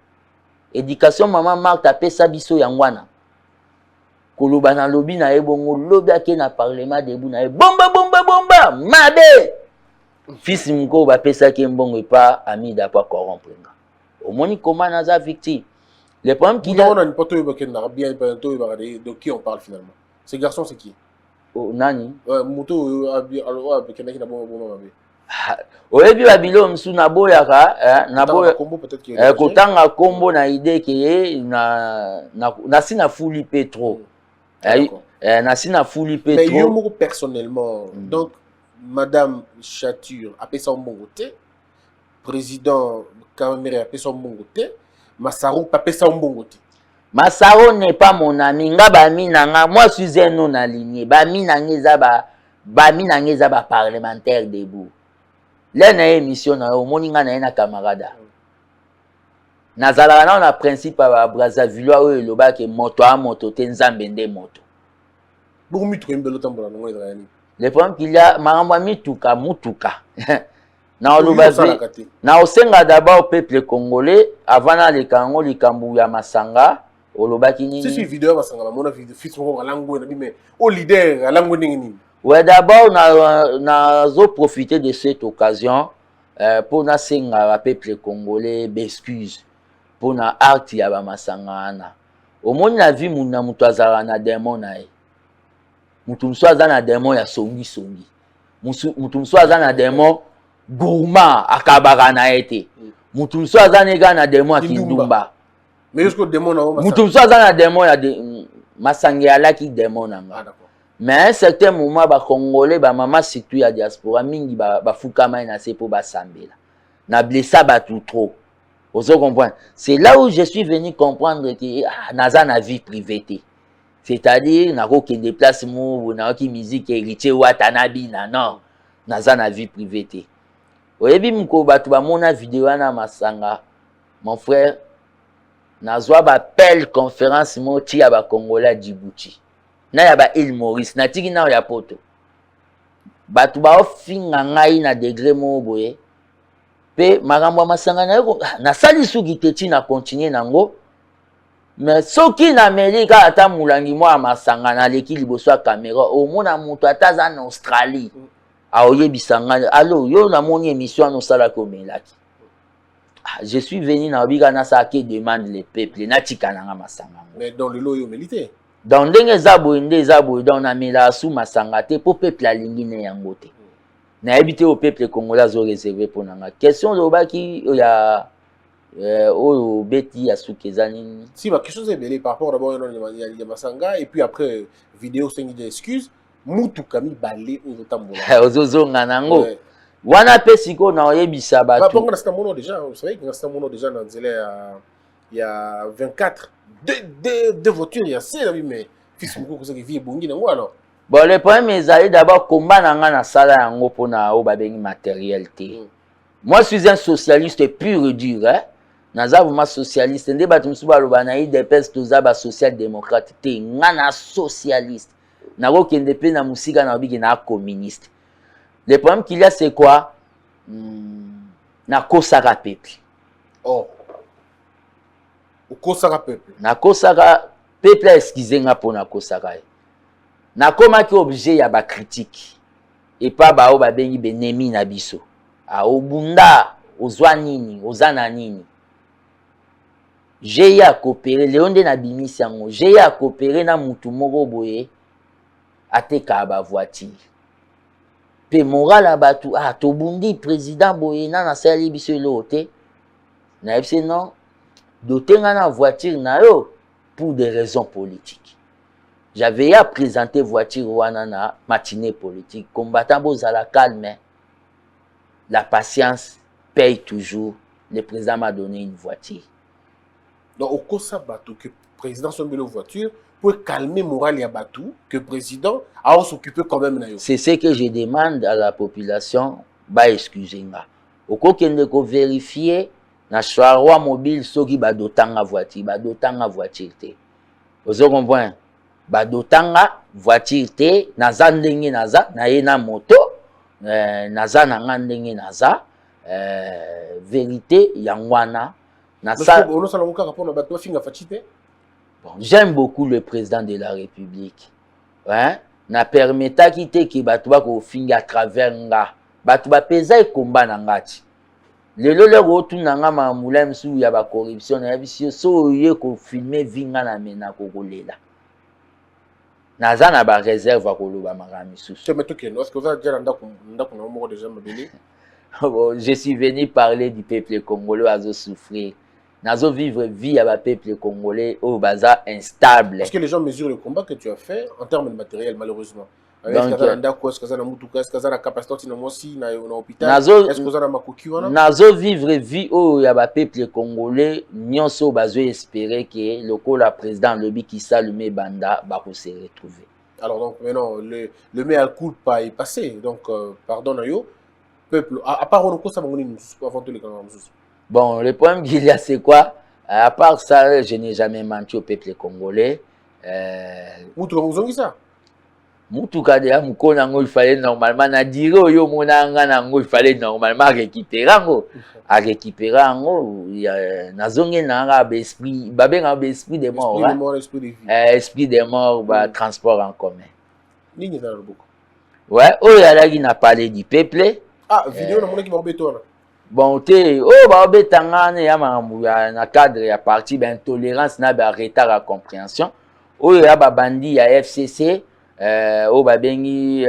Éducation maman Marthe apesa biso yangwana. Koloba na lobi na ebongo lobi ake na parlement debu na bomba mabe. Fils mko ba pesa ke mbongo epa Amida pa corrompre. Omoni comment naza victime. Le problème qu'il a on a une pote bien de qui on parle finalement. Ces garçons c'est qui? Nani? Moto alors bekena na bon mabe. Oyebi babilo msu na boyaka na boya kombo peut-être que kotanga kombo na idée ke na sina fuli petro. Na sina fuli petro. Mais yo personnellement donc madame Chature a pesa mbongo te, président Kamerhe a pesa mbongo te, Massaro a pesa mbongo te. Massaro n'est pas mon ami, nga ba minanga, moi je suis un non aligné, ba minanga za ba parlementaire debout. Là na émission na omoni nga na camarade. Nazala na principe ba Brazzaville oyo eloba ke moto a moto te nzambe nde moto. Beaucoup mitu ko mbelo tambola ngo ezali. Le problème qu'il y a maramba mituka mutuka. Na olobazi na osenga d'abord au peuple congolais avant na le Congo likambu ya masanga olobaki nini? Si vidéo masanga mona vidéo fils ngo alango na bi mais au leader alango nini? Ouais, d'abord na zo profiter de cette occasion pour na senga peuple congolais d'excuses pour na art ya ba masanga na. Omoni na vie muna mutu azala na démon na ye. Mutu mso aza na démon ya songi. Mutu mso aza na démon gourmand akabaka na ete. Mutu mso aza nega na démon akindumba. Mais jusqu'au démon na masanga. Mutu mso aza na démon ya masanga ya laki démon na nga. Mais à un certain moment, les Congolais, les mamans situées à la diaspora, mingi ba fukama na se po ba sambela. Na blessa ba tout trop. Vous comprenez? C'est là où je suis venu comprendre que naza na vie privée. C'est-à-dire na ko ke déplace mo na ki musique héritier watanabi na non. Naza na vie privée. Oyebi mko batu ba mona vidéo na masanga. Mon frère nazwa ba belle conférence mo ti ya ba Congolais Djibouti. Na ya ba Île Maurice na tiki na ya poto batu ba ofinga ngai na degré mo boye pe makambo masanga na yo na sali suki teti na continuer nango mais soki na Amerika ata mulangi mo masanga na leki liboso ya caméra au mona mutu ataza na Australie a oyebisanga allo yo na moni émission no sala ko melaki je suis venu na bika na sa ke demande les peuples na tika na masanga mais dans le loyo militaire. Dans ndenge zabo nde zabo dans na mela sou masanga te po peuple alingi ne yango te. Na habité au peuple congolais zo réservé pour nanga. Question de baki ya o beti ya sukezani. Si ma question c'est belé par rapport d'abord il y a masanga et puis après vidéo c'est des excuses mutuka mibale oyo tambola. Ozozonga nango. Wana pe siko na oyebisa Bah, bato. on a mono déjà, vous savez qu'il y a mono déjà dans il y a 24 deux voitures, il y a 6 là mais fils mon ko qui vit bongi na ngwa alors. Bon, le problème est d'abord combat nanga na sala yango pona o babengi matériel te. Moi je suis un socialiste pur et dur hein. Naza vraiment socialiste nde bato musu baloba na IDPS toza ba social démocrate te ngana socialiste. Na ko kende pe na musika na bigi na communiste. Le problème qu'il y a c'est quoi? Na kosaka peuple. Oh. Au kosaka peuple. Na kosaka peuple excusez nga pona kosaka. Na koma ki objet ya ba critique. Et pas ba o ba bengi benemi na biso. A obunda ozwa nini, ozana nini. J'ai ya coopérer Léonde na bimisi yango. J'ai ya coopérer na mutu moko boye ateka ba voiture. Pe moral abatu ah tobundi président boye na sali biso lote. Na epse non dotenga na voiture na yo pour des raisons politiques. J'avais à présenter voiture wana na matinée politique. Combattant bozala calme. La patience paye toujours. Le président m'a donné une voiture. Donc au kosa batou que président soit mis voiture pour calmer moral ya batou que président a s'occuper quand même na yo. C'est ce que je demande à la population. Bah excusez-moi. Au kokende ko vérifier na choix mobile soki ba dotanga voiture te. Vous comprenez? Ba dotanga voiture te naza ndenge naza na ye na moto naza na nga ndenge naza vérité yangwana na ça. Bon, j'aime beaucoup le président de la République. Hein? Na permetta kite ki batu ba ko finga à travers nga. Batu ba peza e combat na ngati. Lelo le rotu na nga mamula msu ya ba corruption na bisio so ye ko filmer vinga na mena ko kolela. Naza na ba réserve à koloba makami susu. Je suis venu parler du peuple congolais à souffrir. Nazo vivre vie à ba peuple congolais au baza instable. Est-ce que les gens mesurent le combat que tu as fait en termes de matériel malheureusement? Donc, nazo vivre vie au ya ba peuple congolais nyonso bazo espérer que le ko la président lobi qui s'allume banda ba ko se retrouver. Alors donc maintenant le mea culpa est passé donc pardon na yo peuple à part on ko ça ngoni avant tous les camps. Bon, le problème qu'il y a c'est quoi? À part ça, je n'ai jamais menti au peuple congolais. Mutuka de Mukona, il fallait normalement na dire yo monanga nango, il fallait normalement récupérer ngo, à récupérer ngo, nazonge nanga esprit, babenga esprit des morts, esprit des morts, bah transport en commun. Ouais, oh yalagi n'a parlé du peuple. Ah, vidéo na mona ki ba betona. Bon te, oh ba betanga ya na cadre ya parti ben tolérance na ba retard à compréhension. Oh ya ba bandi ya FCC. Au babengi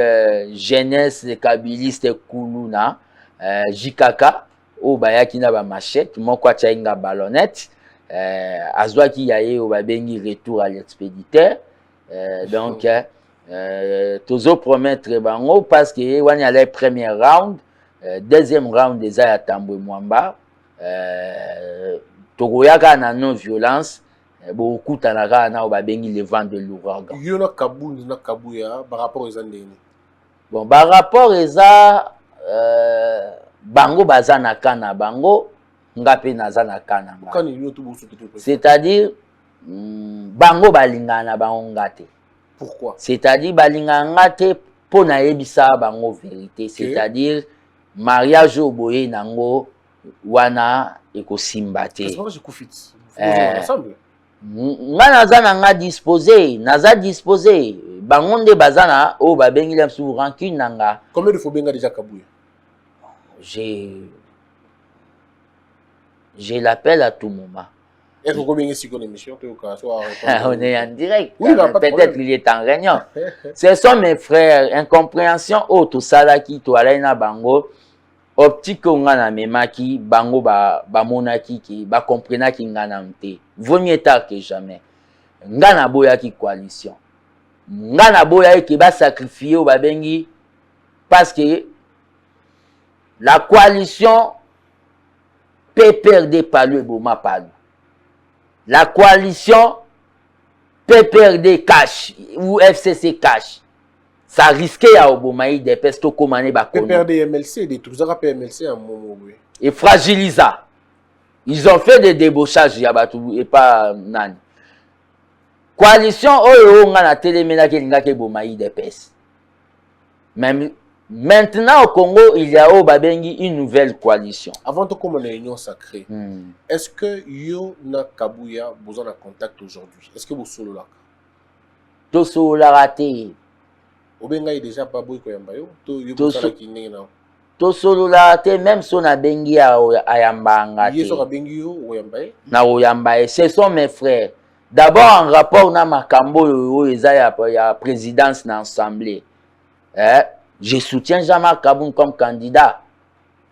jeunesse kabiliste kuluna jikaka au bayaki na ba machette moko atchainga ballonnette azwaki yaye au babengi retour à l'expéditeur donc tozo promettre bango parce que wani allait premier round deuxième round des ya Tambwe Mwamba tokoyaka na non violence. Beaucoup de na babengi le vent de l'ouragan. Il y a Kaboul na Kabouya par rapport aux Andéni. Bon, par rapport à bango bazana kana bango ngape nazana kana. C'est-à-dire bango balingana bango ngate. Pourquoi? C'est-à-dire balingana ngate po na yebisa bango vérité. C'est-à-dire mariage oboye nango wana ekosimbate. C'est pas que je confite. Ensemble. Nga naza disposé bangonde bazana o babengi la sous rancune nanga. Combien de fois benga déjà Kabouya? J'ai l'appel à tout moment. Est-ce que vous avez une émission? On est en direct. Oui, peut-être qu'il est en réunion. Ce sont mes frères. Incompréhension au tout ça là qui to alaina bango. Optique nga na memaki bango ba monaki ki ba comprenaki nga na mte. Vaut mieux tard que jamais. Nga na boya ki coalition. Ngana boya qui va sacrifier au babengi parce que la coalition peut perdre par le Boma Palu. La coalition peut perdre cash ou FCC cash. Ça risquait à Obomaï des pestos comme année Bakono. PPR des MLC, des trucs, ça rappelle MLC à moment. Et fragilisa. Ils ont fait des débauchages Yabatou et pas Nani. Coalition Oyo Ngana Téléména Kelingake Bomaï des pestes. Même maintenant au Congo, il y a au Babengi une nouvelle coalition. Avant de commencer l'union sacrée, est-ce que yo na Kabuya besoin de contact aujourd'hui? Est-ce que vous solo là? Tout solo la raté. Obenga est déjà pas boy koyamba yo. To yo busala kinenge na. To solo la raté même son a bengi a yamba ngate. Yeso ka bengi yo oyamba e. Na oyamba e. Ce sont mes frères. D'abord en rapport na makambo yo ya présidence na assemblée. Je soutiens Jean-Marc Kaboun comme candidat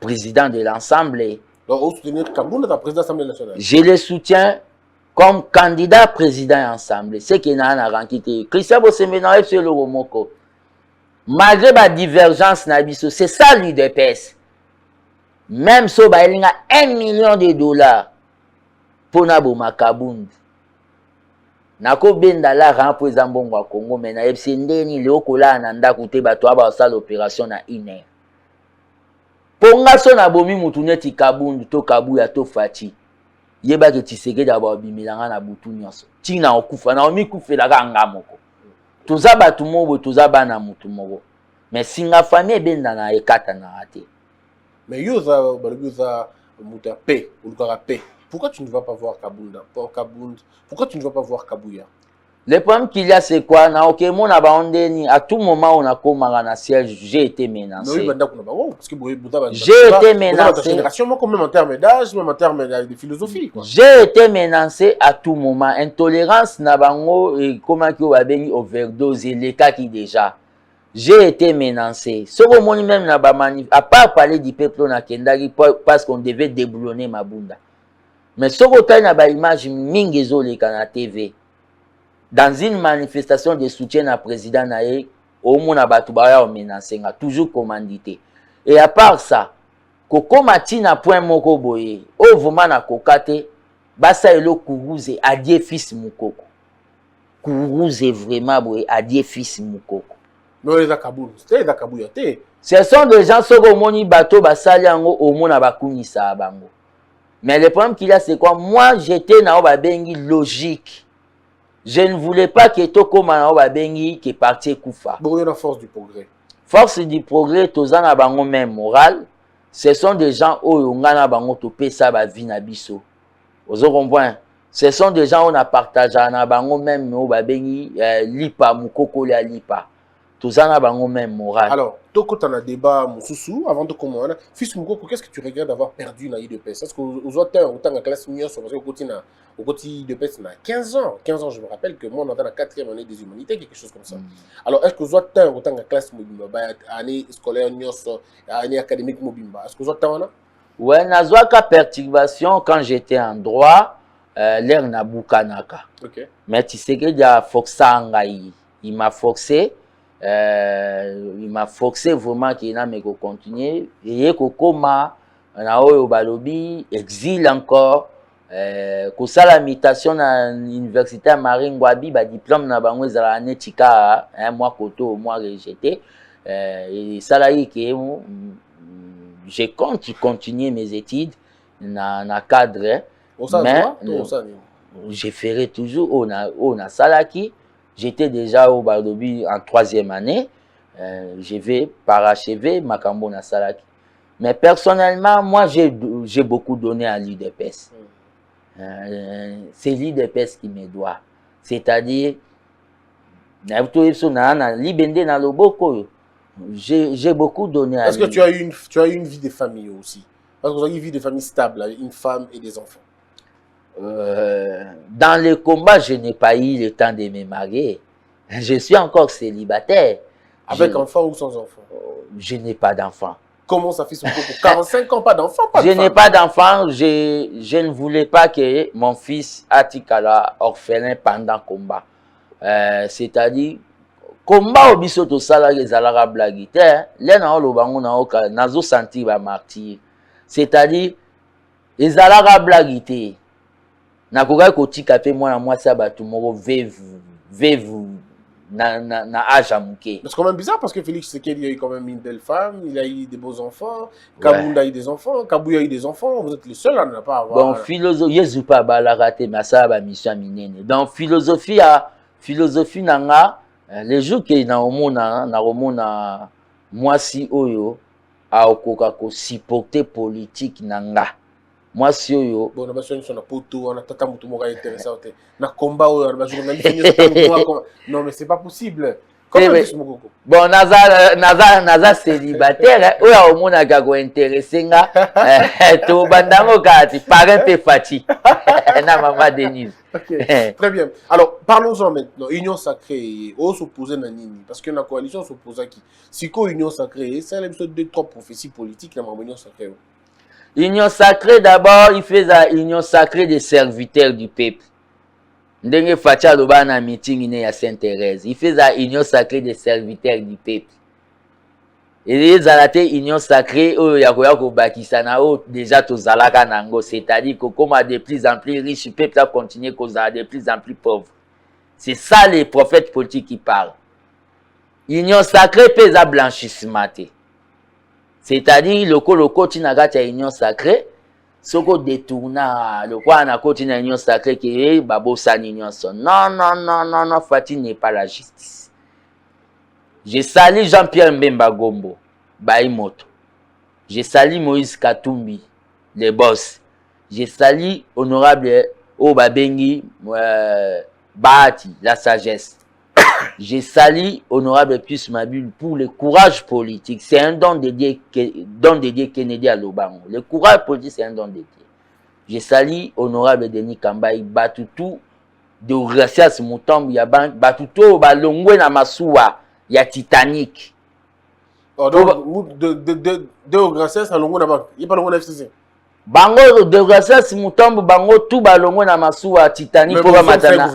président de l'Assemblée. Donc, vous soutenez Kaboun dans la présidence de l'Assemblée nationale? Je le soutiens comme candidat président de l'Assemblée. C'est qu'il y a un rencontre. Christian Bossemena, c'est le Romoko. Malgré la divergence, c'est ça l'UDPS. Même si il y a $1 million pour Naboma Kaboun. Nako benda la ran président bongo wa Congo mais na FC ndeni le okola nanda kute bato aba osala opération na ine. Ponga so na bomi mutu neti Kabundu to Kabuya to Fati. Yeba ke Tshisekedi aba bimilanga na butu nyonso. Tina okufa na omi kufela ka ngamoko. Toza batu mobo toza bana mutu mobo. Mais singa famille benda na ekata na ate. Mais yoza baloza muta paix, ulukara paix. Pourquoi tu ne vas pas voir Kabunda? Pourquoi tu ne vas pas voir Kabuya? Le problème qu'il y a, c'est quoi? À tout moment, on a comme un siège, j'ai été menacé. J'ai été menacé. Même en termes d'âge, même en termes de philosophie. J'ai été menacé à tout moment. Intolérance, nabango, et comment tu as béni overdose, les cas qui déjà. J'ai été menacé. Ce moment même, à part parler du peuple, parce qu'on devait déboulonner ma bunda. Mais ce que tu as l'image mingizo les na TV dans une manifestation de soutien à président nae au mona batubaya menacé toujours commandité et à part ça koko matina point moko boye o vraiment na kokate basa elo kuruze adie fils mukoko kuruze vraiment boye adie fils mukoko non les akaboun c'était akabuya té ce sont des gens soko moni bato basali yango au mona bakunisa bango. Mais le problème qu'il y a, c'est quoi? Moi, j'étais dans la logique. Je ne voulais pas que Toko Manaoba Bengi qui partait Koufa. Bon, la force du progrès. Force du progrès, Tozana Bango même moral. Ce sont des gens où on a bango topé ça ba vie na biso. Vous comprenez? Ce sont des gens où on a partagé na bango même au Bengi lipa mukoko la lipa. Tozana bango même moral. Alors, Toko t'en a débat Moussoussou avant de commencer. Fils Moukoko, qu'est-ce que tu regrettes d'avoir perdu dans l'IDPS? Est-ce que aux autres autant la classe mieux parce que au côté de PES, 15 ans. 15 ans, je me rappelle que moi, on est dans la 4e année des humanités, quelque chose comme ça. Alors, est-ce que vous autres autant la classe Mobimba, année scolaire, année académique Mobimba? Est-ce que vous autres ouais, nazwaka perturbation quand j'étais en droit, l'air na bukanaka. Ok. Mais tu sais que il a forcé il m'a forcé. Il m'a forcé vraiment qu'il n'a pas continuer et kokoma na oyo balobi exil encore kosala mutation na université à Maringwabi ba diplôme na bango ezala netika un mois koto mois rejeté et salarié que je compte continuer mes études na cadre mais je ferai toujours on a salaki. J'étais déjà au Bardobi en 3e année. Je vais parachever Makambo na Salaki. Mais personnellement, moi, j'ai beaucoup donné à l'UDPS. C'est l'UDPS qui me doit. C'est-à-dire, j'ai beaucoup donné à l'UDPS. Est-ce que tu as eu une vie de famille aussi? Parce que vous avez une vie de famille stable, avec une femme et des enfants. Dans le combat, je n'ai pas eu le temps de me marier. Je suis encore célibataire. Avec enfants ou sans enfants? Je n'ai pas d'enfant. Comment ça fait pour 45 ans, pas d'enfant? Je n'ai pas d'enfant. Je ne voulais pas que mon fils Atikala orphelin pendant le combat. C'est-à-dire, combat au biso to sala les alara blaguité les na lo bango na oka nazo sentir ba martyr c'est-à-dire les alara blaguité na koka ko tika pe moi na moi ça ba tout moko vevu na âge à mouké. Mais c'est quand même bizarre parce que Félix Tshisekedi a eu quand même une belle femme, il a eu des beaux enfants, Kabounda a eu des enfants, Kabouya a eu des enfants, vous êtes le seul à ne pas avoir. Bon, philosophie, Yesu pas la raté, mais ça va mission minene. Donc, philosophie nanga, les jours que na omona moi si oyo, a okoka ko supporter politique nanga. Moi si oyo. Bon, on a besoin de son poto, on a tata mutumoka intéressant, na combat on a besoin non mais c'est pas possible. Comment est-ce que bon, naza célibataire, oya omona ka ko intéresser nga, to bandango kati parrain pe fati. Na maman Denise. Okay. Très bien. Alors, parlons-en maintenant. Union sacrée, on s'oppose à Nini. Parce que la coalition s'oppose à qui? Si quoi Union sacrée, c'est l'épisode de trois prophéties politiques dans Union sacrée. Union sacrée, d'abord, il fait la union sacrée des serviteurs du peuple. Ndenge Fatia Loba na meeting iné à Sainte-Thérèse. Il fait la union sacrée des serviteurs du peuple. Et les alaté union sacrée, oh, yakoya ko bakisana, oh, déjà to zalaka nango. C'est-à-dire que comme à de plus en plus riches, le peuple a continué à de plus en plus pauvre. C'est ça les prophètes politiques qui parlent. Union sacrée pèse à blanchissement. C'est-à-dire, le côté n'a union sacrée, ce qu'on détourne, le quoi n'a côté na union sacrée qui est babo san union son. Non, Fatih n'est pas la justice. Je salue Jean-Pierre Mbemba Gombo, Baïmoto. Je salue Moïse Katumbi, les boss. Je salue honorable Obabengi Bahati, la sagesse. Je salue honorable Pius Mabul pour le courage politique. C'est un don dédié Kennedy à Lobango. Le courage politique, c'est un don dédié. Je salue honorable Denis Kambaï, Batutu, de Gracias Mutombo, Batutu, Balongwe na Masuwa, ya Titanic. Oh, donc, de Gracias, il n'y a pas de FCC. Bango de Gracias Mutombo, Bango, tout Balongwe na Masuwa, Titanic, pour la matana.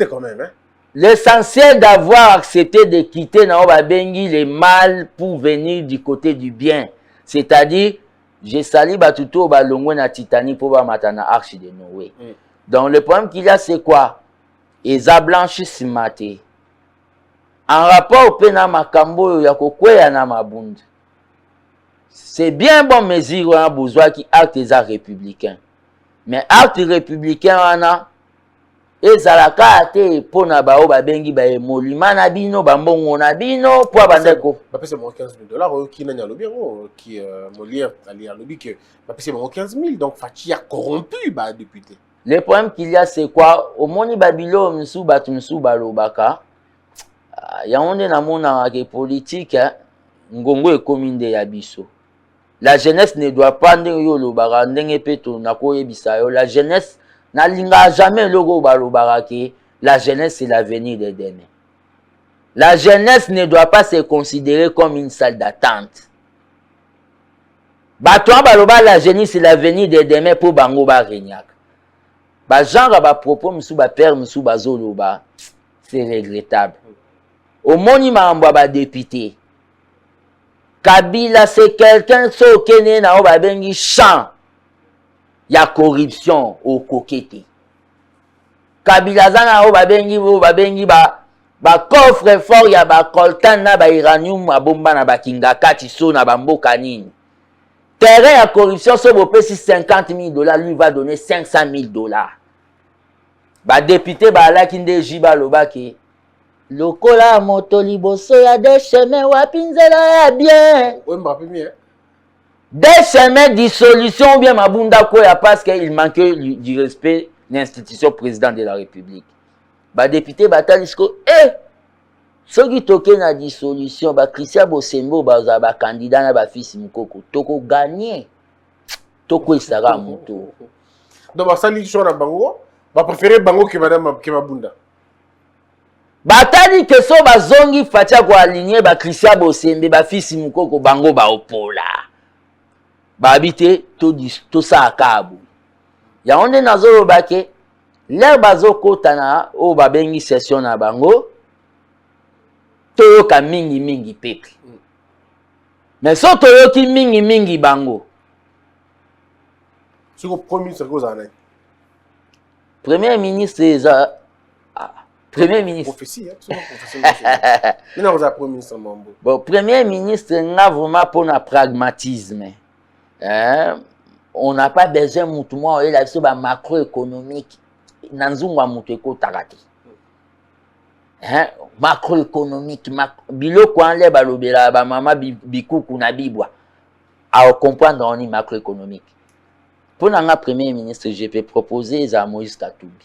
Quand même, hein? L'essentiel d'avoir accepté de quitter Naoba Bengi les mal pour venir du côté du bien. C'est-à-dire, j'ai sali Batuto Balongwe na Titanic pour matana Arche de Noé. Donc le problème qu'il y a, c'est quoi? Eza blanchissement. En rapport au pena makambo yakokwe na mabund. C'est bien bon mesure on a besoin qui acte les républicains. Mais acte républicain on a ezalaka ate pona bao babengi ba emolima na bino bambongo na bino po bandeko ba pese mo $15,000 qui nanya lobi qui Molière ali lobi que ba pese mo 15,000 donc Fatia a corrompu ba député. Le problème qu'il y a c'est quoi au moni babilo msu batu msu balobaka ya onde na mona ke politique ngongo ekominde ya biso. La jeunesse ne doit pas ndenge lobaka ndenge peto na koyebisa yo la jeunesse n'a jamais logo barobarake. La jeunesse c'est l'avenir de demain. La jeunesse ne doit pas se considérer comme une salle d'attente. Batouan baloba la jeunesse c'est l'avenir de demain pour bango ba regnac. Ba genre ba propos msou ba père msou ba zoloba c'est regrettable. Au monima ambo ba député. Kabila c'est quelqu'un so kene na ba bengi champ. Il y a corruption au coqueté. Kabila zana o babengi ba coffre fort ya ba coltan na ba uranium ba bomba na ba kingakati so na ba mboka nini. Terrain à corruption so bo pesi $50,000 lui va donner $500,000. Ba député ba la kinde jiba lobaki. Lokola moto liboso ya de chemin wapinzela ya bien. Oui, m'a bien. Des chemins de dissolution ou bien Mabunda Koya parce qu'il manque du respect de l'institution président de la République. Ba député Batalisco, ceux qui toquent na dissolution, ba Christian Bosembo, ba candidat na ba fils Mukoko, toko gagner. Toko isara moto. Donc, ça li sur la bango, ba préférer bango que madame que Mabunda. Batali que so ba zongi fatia ko aligner ba Christian Bosembe, ba fils Mukoko bango ba opola. Babité tout ça à Kabou. Ya onde nazo bake l'air bazo kotana o babengi session na bango toyoka mingi peuple. Mais so toyoki mingi bango. C'est le premier ministre que vous avez. Premier ministre, Premier ministre. Prophétie, hein? Maintenant, vous avez Premier ministre Mambo. Bon, Premier ministre, n'a vraiment pour le pragmatisme. Hein? On n'a pas besoin de tout le monde, il y a macroéconomique. Nanzungwa muteko taraki. Hein? Macroéconomique, biloko anle balobela ba mama bikuku na bibwa. À comprendre on est macroéconomique. Pour un Premier ministre, je vais proposer à Moïse Katoubi.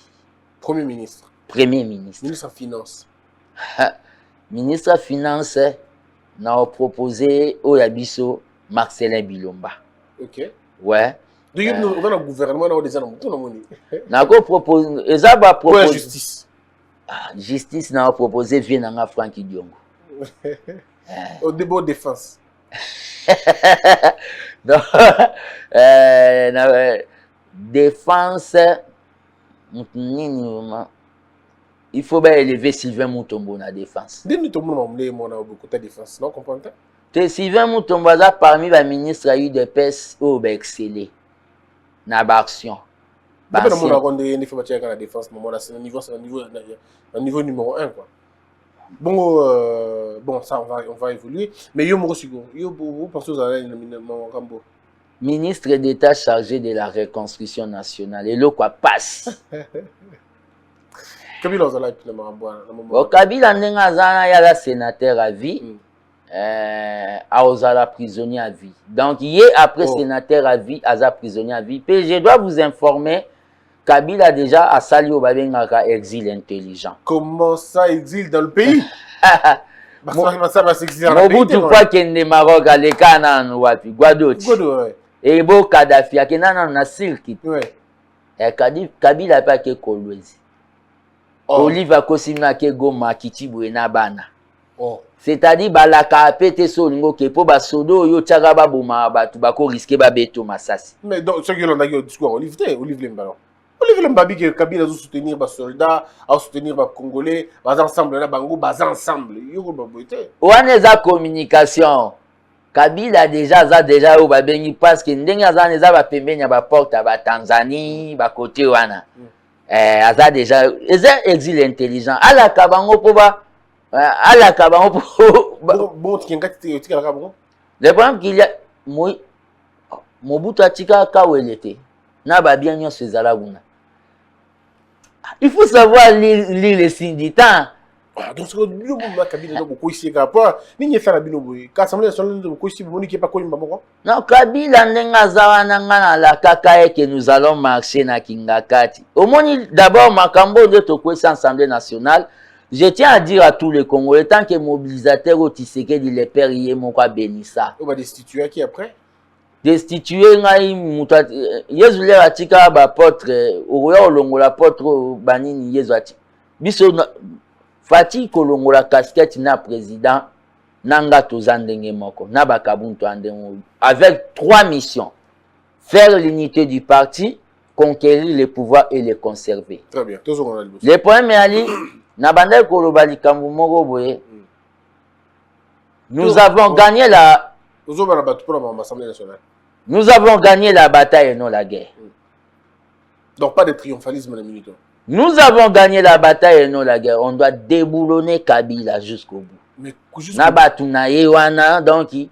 Premier ministre. Premier ministre. Ministre des Finances. Ministre des Finances, n'a proposé au Yabiso Marcelin Bilomba. Ok. Ouais. Donc, on a le gouvernement, on a des gens, n'a proposé, Ezaba proposé. Pour la justice. Justice n'a proposé Vienanga Francky Diongo. Au débat de défense. Donc, défense, il faut bien élever Sylvain Moutombo dans la défense. Dès que tout le monde a beaucoup de défense, non, comprenez? Sylvain Moutombo, parmi les ministres a eu des pèses au excellé dans l'action. Depuis le monde a rendu une fois la défense, c'est un niveau numéro 1. Quoi. Bon, ça, on va évoluer. Mais vous pensez aux allez Rambo? Ministre d'État chargé de la reconstruction nationale. Et là, quoi passe? Kabila Ozala et puis le Marambo. Kabila Ndengazana, il y a la sénateur à vie. À Ozala prisonnier à vie. Donc, hier, après sénateur à vie, Aza prisonnier à vie. Puis, je dois vous informer, Kabila déjà a sali au Babengaka exil intelligent. Comment ça exil dans le pays? Ça va s'exiler dans le pays. Mobutu fois qu'il est Maroc, à l'écana, nous wapi, Guadochi. Et beau Kadhafi, à Kenana, on a silki. Et Kabila n'a pas que Kolwezi. Olive a Kosima ke Goma, Kitibu et Nabana. C'est-à-dire, balaka apete solingo ke po basodo yo tchaga baboma batu bako risquer babeto masasi. Mais donc ceux qui l'ont dit au discours Olive Lembalo. Olive Lembabi que Kabila doit soutenir les soldats, à soutenir les Congolais, bas ensemble là bango bas ensemble. Yo ko baboité. Ouaneza communication. Kabila déjà au babengi parce que ndenge azaneza ba pembenya ba porte ba Tanzanie, ba côté wana. Aza déjà exil intelligent. Ala kabango po ba ala kabango po bon tikengati tikala kabango. Le problème qu'il y a Mobutu atika kawelete na ba bien nyonso ezala guna. Il faut savoir lire les syndicats. Donc ce que nous avons Kabila donc ko ici pas ni faire bino boy. L'Assemblée nationale de ko ici boni ki pa ko yimba moko. Non Kabila ndenga zawana ngana la kaka que nous allons marcher na Kingakati. Au moins d'abord makambo de to ko Assemblée nationale. Je tiens à dire à tous les Congolais, tant que mobilisateur au Tshisekedi les pères yé moko benissa. On va destituer qui après? Destituer ngai muta Yesu le atika ba porte oya olongola porte banini Yesu ati. Biso Fati kolongola casquette na président nanga tozandenge moko na bakabuntu andengo avec 3 missions. Faire l'unité du parti, conquérir le pouvoir et le conserver. Très bien. Le premier ali na bandel koloba likambo moko boye. Nous avons gagné la Nous avons gagné la bataille et non la guerre. Donc pas de triomphalisme les militaires. Nous avons gagné la bataille et non la guerre. On doit déboulonner Kabila jusqu'au bout. Mais Nabatu na yewana donc il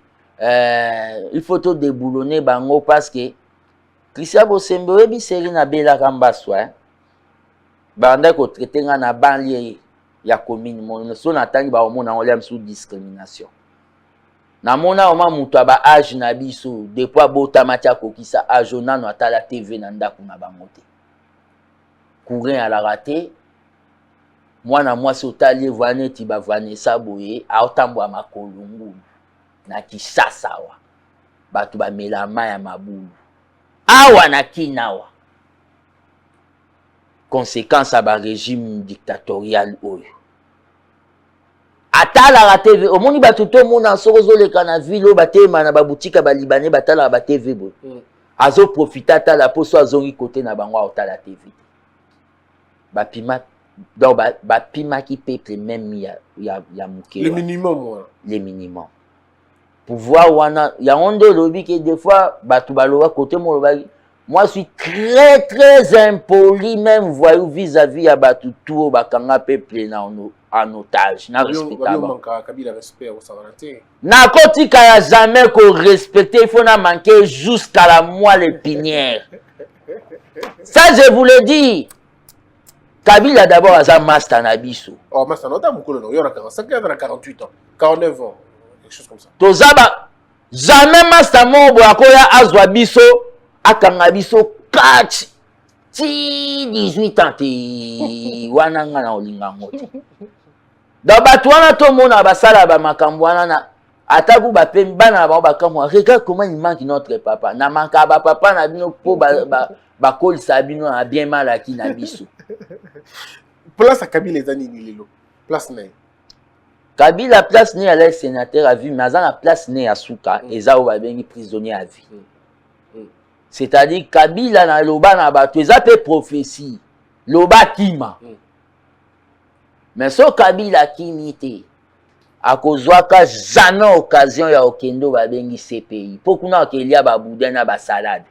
faut tout déboulonner bango parce que Christian Bosembe webi seri na bela kambaswa. Banda ko traiter na banlieue ya commune mon so na tangi ba omona on sous discrimination. Na mona oma mutu aba age na biso depuis bota matia kokisa age nano atala TV na ndaku na bango te. Courir à la raté. Moi na moi sotali vaneti ba Vanessa boye aotambo makolungu na Kisasa wa. Batu ba melama ya mabulu. Awa na kinawa. Conséquence à ba régime dictatorial oyo. Atala la TV, au moni batu to mona sozo le kana ville batema na ba boutique ba libanais batala ba TV bo. Azo profita ta la poso azongi côté na bango otala TV. Bapima donc pima qui peuple même ya muke le minimum voilà. le minimum pouvoir wana ya onde lobby que des fois batu baloba côté moi je suis très très impoli même voyou vis-à-vis ya batu tout bakanga peuple na en otage na respectable Kabila respect au savanate na kotika ya jamais ko respecter il faut na manquer jusqu'à la moelle épinière. Ça je vous le dis. Kabila d'abord a master na biso. Oh master nota mukolo no yona 45 ans 48 ans 49 ans quelque chose comme ça. Tozaba jamais master mobo akoya azwa biso akanga biso catch ti 18 ans te wana nga na olinga ngote. Da batu wana to mona basala ba makambo wana na ataku ba pe bana ba bakamwa regarde comment il manque notre papa na manka ba papa na bino po ba kol sabino a bien mal aki na biso. Place à Kabila les années lelo place né Kabila place né à l'air sénateur à vie mais à place né à Souka eza o ba bengi prisonnier à vie. C'est-à-dire Kabila na loba na bato eza pe prophétie loba kima. Mais so Kabila kimite akozwaka jamais occasion ya okendo ba bengi CPI pokuna okelia ba boudin na ba salade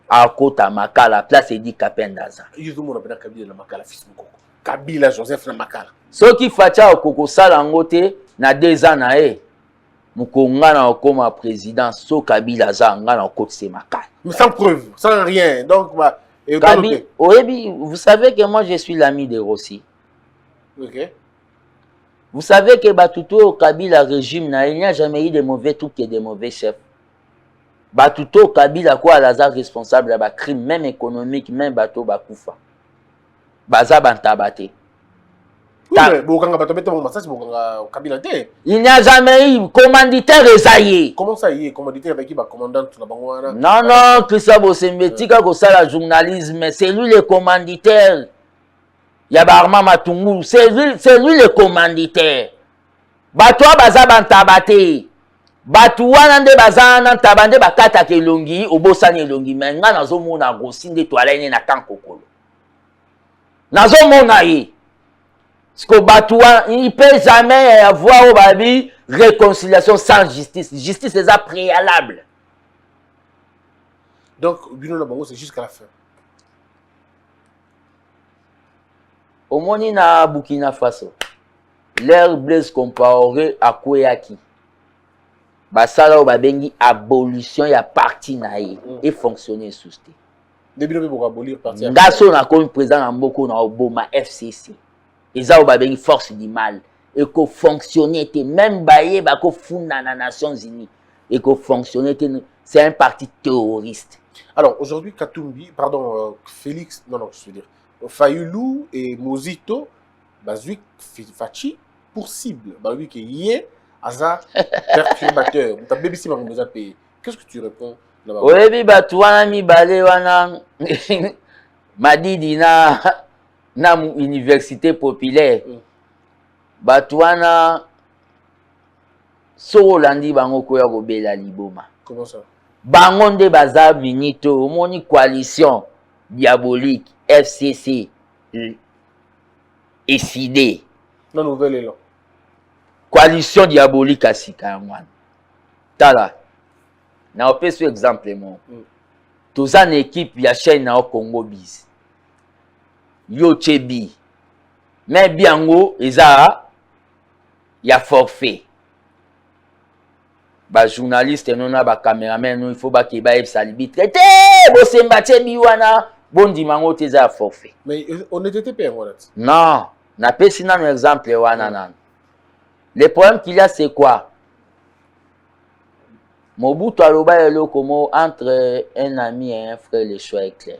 akota makala place edi kapendaza yuzu mona pena Kabila na makala fils mukoko Kabila Joseph na makala soki facha okoko sala ngote na 2 ans na mukonga na okoma président so Kabila za nga na okotse makala mais sans preuve sans rien donc bah Kabila oyebi vous savez que moi je suis l'ami de Rossi. OK. Vous savez que Batuto au Kabila régime il n'y a jamais eu de mauvais trucs et de mauvais chefs. Batuto au Kabila quoi Lazare responsable de crime même économique même bateau bakufa. Baza bantabate. Il n'y a jamais eu commanditaire Esaïe. Comment ça y est commanditaire avec qui va commandant la bangwana? Non non, Christophe Sembetika ko sala journalisme, c'est lui le commanditaire. Yabarma Matungu, c'est lui le commanditaire. Batwa baza bantabate. Batwa nde baza nan tabande bakata ke longi obosani longi menga nazo mona gosinde toalaine na kankokolo. Nazo mona yi. Parce que Batwa il peut jamais avoir au babi réconciliation sans justice. Justice est préalable. Donc Bino la bango c'est jusqu'à la fin. Au moni na Burkina Faso, l'air Blaise Compaoré à Koyaki. Basala ou babengi abolition ya parti naïe et fonctionner sous té. Depuis le pour abolir parti. Ngaso na comme président na mboko na Obama FCC. Eza ou babengi force du mal et ko fonctionner té même baye ba ko funda na Nations Unies et ko fonctionner té c'est un parti terroriste. Alors aujourd'hui Katumbi, pardon Félix, non je veux dire Fayulu et Mozito, Bazuik Fachi pour cible. Bazuik qui est Aza perturbateur. Tu as BBC par besoin de payer. Qu'est-ce que tu réponds là-bas? Oui, Batouana mi balé wana Madidi na université populaire. Batouana so landi bango koya ko bela liboma. Comment ça? Bango nde baza minito, moni coalition diabolique. FCC ECD. La nouvelle est là. Coalition diabolique à Sikawan. Tala. Na opé sur exemple mon. Tous en équipe ya chaîne na Congo bis. Yo Chebi. Mais biango eza ya forfait. Ba journaliste non na ba caméraman non il faut ba ki ba salibi traité bo semba Chebi wana. Bon dimanche, tu as forfait. Mais on était payé, non, n'a pas si un exemple. Le problème qu'il y a, c'est quoi? Mobutu Aloba et le Komo entre un ami et un frère, le choix est clair.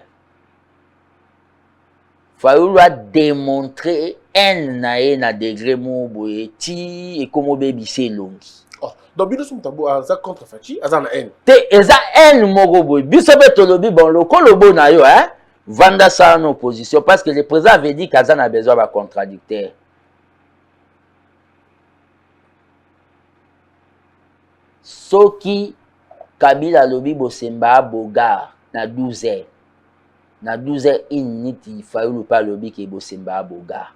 Il faut démontrer un na degré moboye ti et comme baby c'est longi. Oh, donc biso sommes tabou à ça contre Fachi, à ça na haine. Te eza haine moboye. Biso betolobi bon le kolobo na yo hein. Vanda ça en opposition parce que le président avait dit qu'Azan a besoin d'un contradicteur. Soki Kabila lobi bosemba bogar na 12 heures. na 12h01 Fayulu pa lobi ke bosemba boga.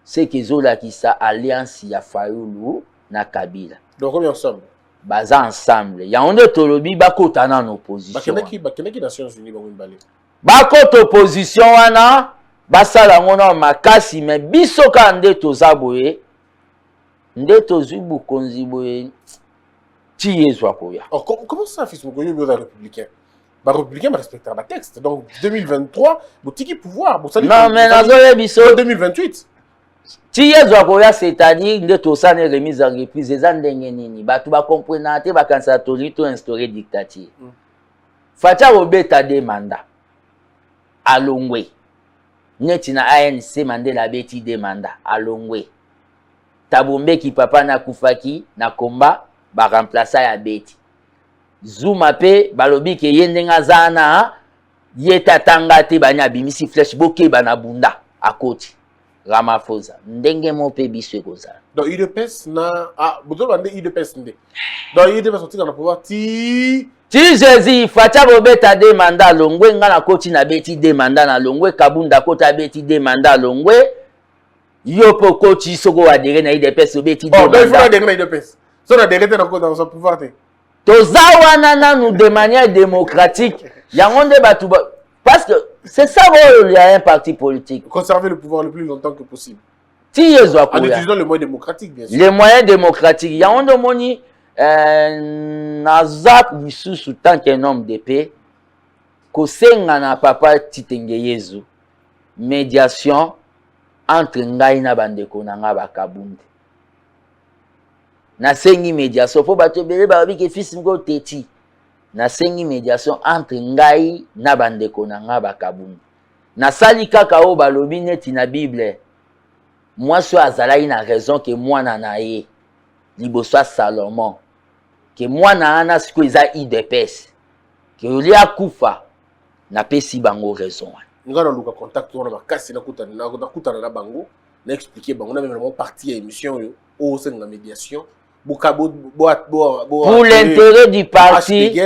C'est que zola qui sa alliance ya Fayulu na Kabila. Donc combien ensemble? Baza ensemble. Ya onde tolobi bakota na opposition. Bakendaki Nations Unies bango mbale. Bakota opposition wana basala ngona makasi mais biso ka nde toza boye. Nde tozwi bukonzi boye. Ti ezwa koya. Comment ça fils Mokoyo bio républicain? Bah républicain va respecter le texte. Donc 2023, botiki pouvoir, non mais nazole biso 2028. Ti ezwa koya c'est-à-dire nde tosane remise en reprise eza ndenge nini batu ba comprendre te ba kansa to instaurer dictature. Facha robeta de mandat. Alongwe. Neti na ANC Mandela beti de mandat alongwe. Tabombe ki papa na kufaki na komba ba remplacer ya beti. Zuma pe balobi ke yendenga zana yeta tanga te banya bimisi flèche boke bana bunda akoti Ramaphosa ndenge mo pe biso koza. Donc UDPS na bozo bande UDPS ndé. Donc UDPS sorti dans le pouvoir ti Jésus facha bobeta de mandat longwe ngana koti na beti de mandat na longwe kabunda kota beti de mandat longwe yopo koti soko adere na UDPS beti de mandat. Donc il faut adhérer na UDPS. So na adhérer dans son pouvoir te. Tozawana nanu de manière démocratique. Yangonde batu parce que c'est ça il y a un parti politique. Conserver le pouvoir le plus longtemps que possible. Si en utilisant le moyen démocratique bien sûr. Les moyens démocratiques. Yangonde moni nazak bisusu tant qu'un homme de paix kosenga na papa Titenge Yezu médiation entre ngai na bandeko na nga bakabunde. Na sengi médiation po bato bele ba biki fils ngo teti. Na sengi médiation entre ngai na bandeko na nga bakabunde. Na sali kaka o balobi neti na Bible. Moi so azalai na raison que moi na ye. Liboso Salomon. Que moi na ana siko eza IDPS. Que oli akufa na pesi bango raison. Ngana luka contact wana bakasi na kutana na bango na expliquer bango na même partie émission yo au sein de la médiation. Pour l'intérêt du parti,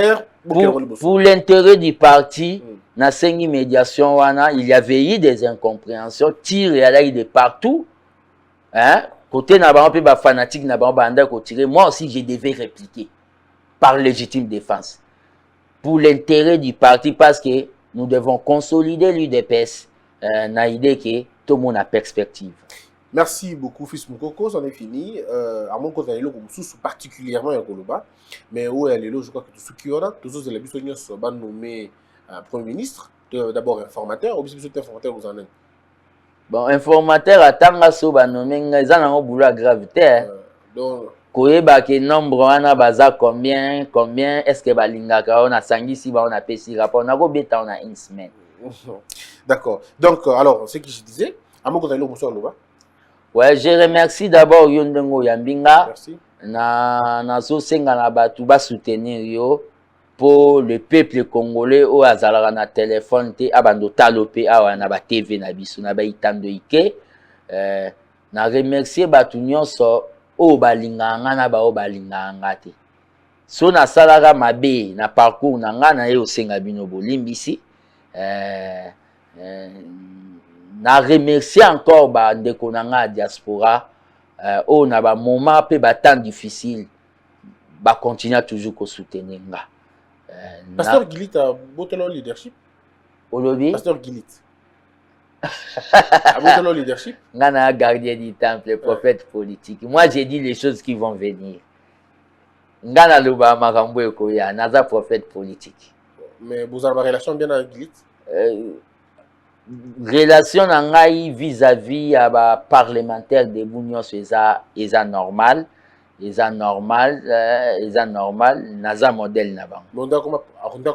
pour l'intérêt du parti, na sengi médiation wana, il y avait eu des incompréhensions, tir et aller de partout. Hein? Côté na ba ba fanatique na ba banda ko tirer, moi aussi je devais répliquer par légitime défense. Pour l'intérêt du parti parce que nous devons consolider l'UDPS na idée que tout le monde a perspective. Merci beaucoup, Fils Moukoko, c'en est fini. À mon côté, il y a particulièrement un Koloba. Mais où elle est là, je crois que tout ce qui y a, tous ceux qui sont nommés Premier ministre, d'abord informateur, ou bien informateur vous en êtes. Bon, informateur, attends, soba nommé, ils ont un boulot à gravité. Donc, koyeba ke nombre wana baza combien est-ce que balingaka on a sangisi ba on a pesi rapport na go beta on a une semaine. D'accord. Donc alors ce que je disais, à mon côté, il y a un ouais, je remercie d'abord Yondengo Yambinga. Merci. Na so senga na batu ba soutenir yo pour le peuple congolais au azalaka na téléphone te abando talope awa na ba TV na biso na ba itando ike. Na remercier batu nyonso o balinganga na ba o balinganga te. So na salaka mabe na parcours na nga na ye osenga bino bolimbisi. Na remercier encore ba ndeko na nga diaspora o na ba moment pe ba temps difficile ba continuer toujours ko soutenir nga. Pasteur Gilit a botelo leadership. Olobi Pasteur Gilit. A botelo leadership. Nga na gardien du temple, prophète politique. Moi j'ai dit les choses qui vont venir. Nga na loba makambo ekoya naza prophète politique. Mais vous avez une relation bien avec Gilit? Relation na ngai vis-à-vis à ba parlementaire de l'Union eza normal, naza modèle na bango. Mais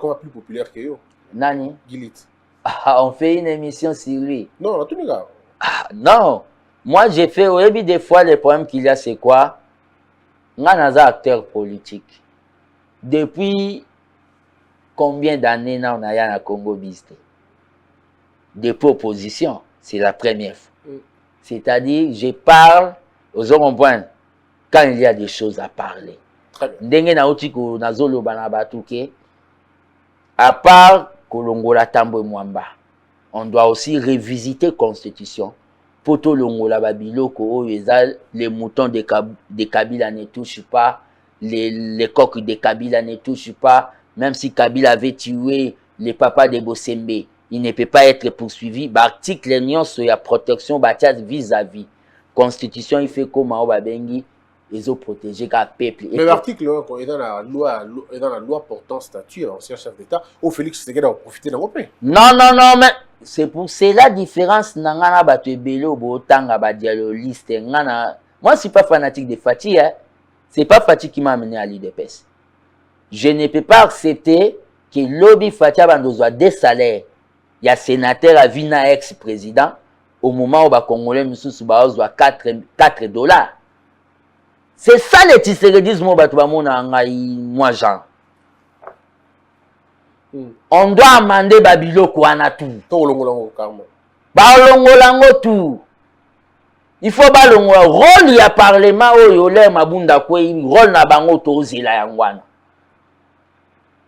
on a plus populaire que yo. Nani? Gilit. On fait une émission sur lui. Non, tout le gars. Non, moi j'ai fait au début des fois le problème qu'il y a c'est quoi? Nga naza acteur politique. Depuis combien d'années on a ya na Congo business? Des propositions, c'est la première fois. C'est-à-dire, je parle aux hommes point quand il y a des choses à parler. Très bien. Ndenge na otiko na zolo bana batuke. À part kolongola tambo mwamba. On doit aussi revisiter constitution. Poto longola babiloko les moutons de Kabila ne touchent pas, les coqs de Kabila ne touchent pas, même si Kabila avait tué les papas de Bosembe, il ne peut pas être poursuivi. Article nion sur la protection vis-à-vis. Constitution, il fait comme Babengi, ils ont protégé le peuple. Mais l'article est dans la loi portant statut à l'ancien chef d'État, où Félix Tshisekedi a profité d'un pays. Non, mais c'est pour cela la différence. Nangana batebelo botanga ba dialogiste. Moi, je ne suis pas fanatique de Fatih. Hein. Ce n'est pas Fatih qui m'a amené à l'IDPS. Je ne peux pas accepter que lobby Fatih a des salaires. Il y a sénateur à Vina ex-président. Au moment où les Congolais ont 4 dollars. C'est ça le tisseredisme moi Jean. On doit amender Babiloko Anatou. Balongolango tout. Il faut balongola rôle ya parlement oyo le mabunda kwe rôle na bango tozela yangwana.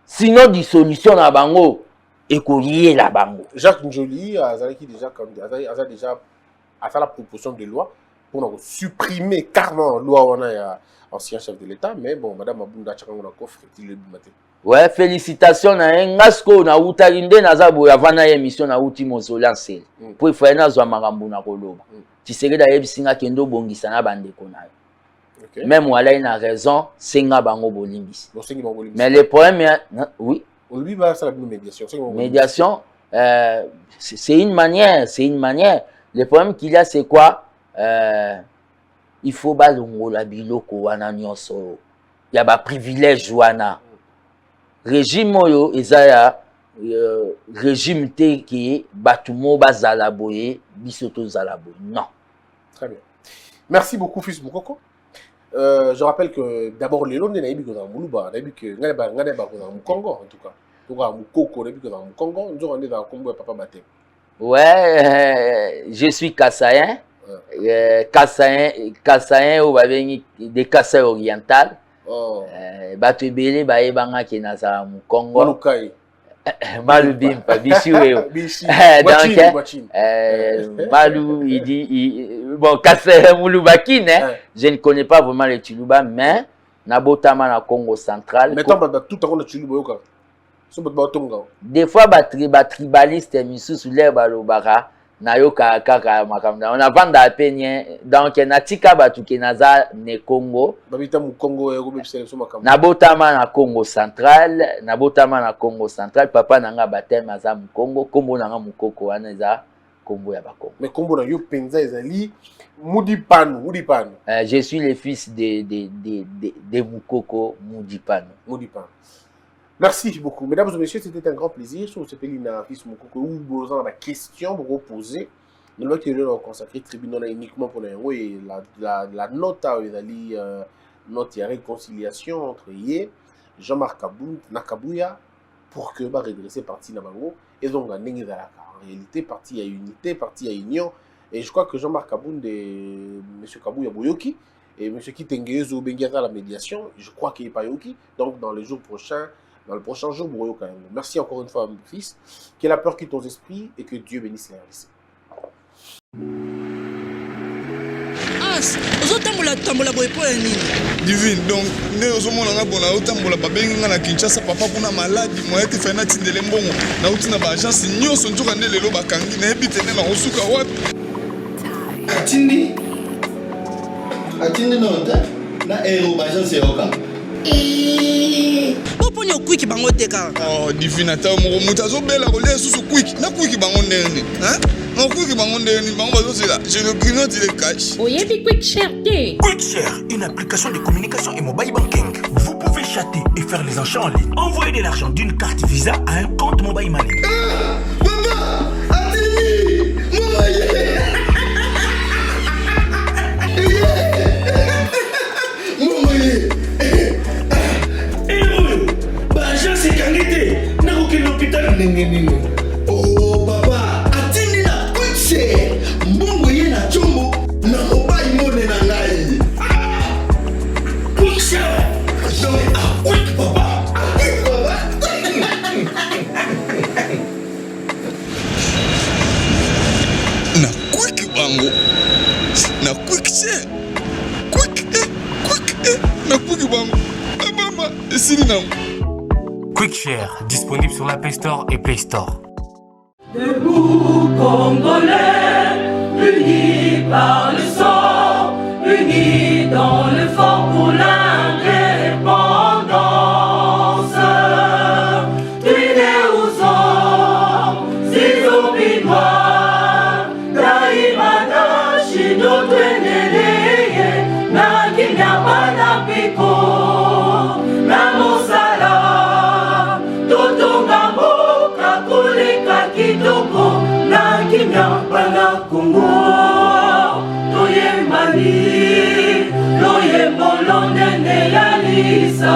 Sinon dissolution na bango ekolié la bango. Jacques Njoli a déjà fait la proposition de loi pour supprimer carrément la loi on a ancien chef de l'État, mais bon, madame Mabunda Tchakango na coffre il le matin. Ouais, félicitations na ngasko na utarinde na zabo ya vana émission na ultimo zolancel. Pour il faut na zo makambo na koloba. Tshisekedi ayebisinga kendo bongisa na bandeko na yo. Même wala ina raison, senga bango bolimbisi. Mais le problème oui, lui va ça la médiation. Médiation c'est une manière, Le problème qu'il y a c'est quoi il faut balongola biloko wana nyonso. Il y a ba privilège wana. Régime oyo ezaya régime te qui batumo bazala boye bisoto zala boye. Non. Très bien. Merci beaucoup fils Mukoko. Je rappelle que d'abord les Londres n'aiment que dans Muluba, n'aiment que ngaba dans Congo en tout cas. Donc à Mukoko n'aiment que dans Congo, nous on est dans Congo papa Baté. Ouais, je suis Kassayen. Kassayen ou des Kassai oriental. Oh. Bato ebele baye banga ke nazala mu Congo. Malukai. Malubimpa bishiweo. Donc Malou il dit bon Kassai Mulubakine, je ne connais pas vraiment le Tuluba mais nabotama na Congo central. Mais tant tout à le Tuluba yoka. So bat batonga. Des fois tribaliste misusu le balobaka na yoka kaka makamda. On a vanda penye donc natika batu ke naza ne Congo. Babita mu Congo ego bepsele so makamda. Nabotama na Congo central, papa nanga batema aza mu Congo, kombo nanga mukoko wana eza kombo ya bakongo. Mais kombo na yo penza ezali Mudipano. Je suis le fils de Mukoko Mudipano. Merci beaucoup. Mesdames et messieurs, c'était un grand plaisir. Je suis Pélina, fils Mukoko, où vous avez des questions pour vous poser. Nous allons consacrer tribunal uniquement pour les et la note à note de réconciliation entre Jean-Marc Nakabouya pour que redresser parti Nabango et donc en réalité parti à unité, parti à union. Et je crois que Jean-Marc Kabound et M. Kabouya Boyoki et M. Kitengezo Bengiata la médiation, je crois qu'il n'est pas Yoki. Donc dans les jours prochains, dans le prochain jour, merci encore une fois, mon fils. Que la peur quitte ton esprit et que Dieu bénisse les RDC. Divine, donc, nous sommes là pour la haute pour la babenga na Kinshasa, papa pour la maladie, moi qui fait natin de l'embongo, na haute na agence, nous sommes toujours en le bakangi, na habite na osuka wat. Atindi nota na aero agence yoka. Poponyo quick bango teka. Oh, divine ata mo mutazo bela ko le susu quick, na quick bango ndeni, hein? Non, quick bango ndeni, bango bazo là. Je le grignote le cash. Oyebi Quick Share te. Quick Share, une application de communication et mobile banking. Vous pouvez chatter et faire les achats en ligne. Envoyez de l'argent d'une carte Visa à un compte mobile money. Papa, Atindi, oh papa, Atindi na Quick Share. Mbongo ye na chombo na mobile money na ngai. Quick Share. Quick papa. nakuki bango abama esili nango. Quickshare, disponible sur l'Apple Store et Play Store. Debout Congolais, unis par le sang, unis dans l'effort pour l'indépendance. Tuine uso, sizobi noir, daimana shindo tuendeleye, na kinyama na piko, na mosala, totonga mboka kuleka kitoko, na kinyama na Kongo, toye mali, loye molonene ya lisa.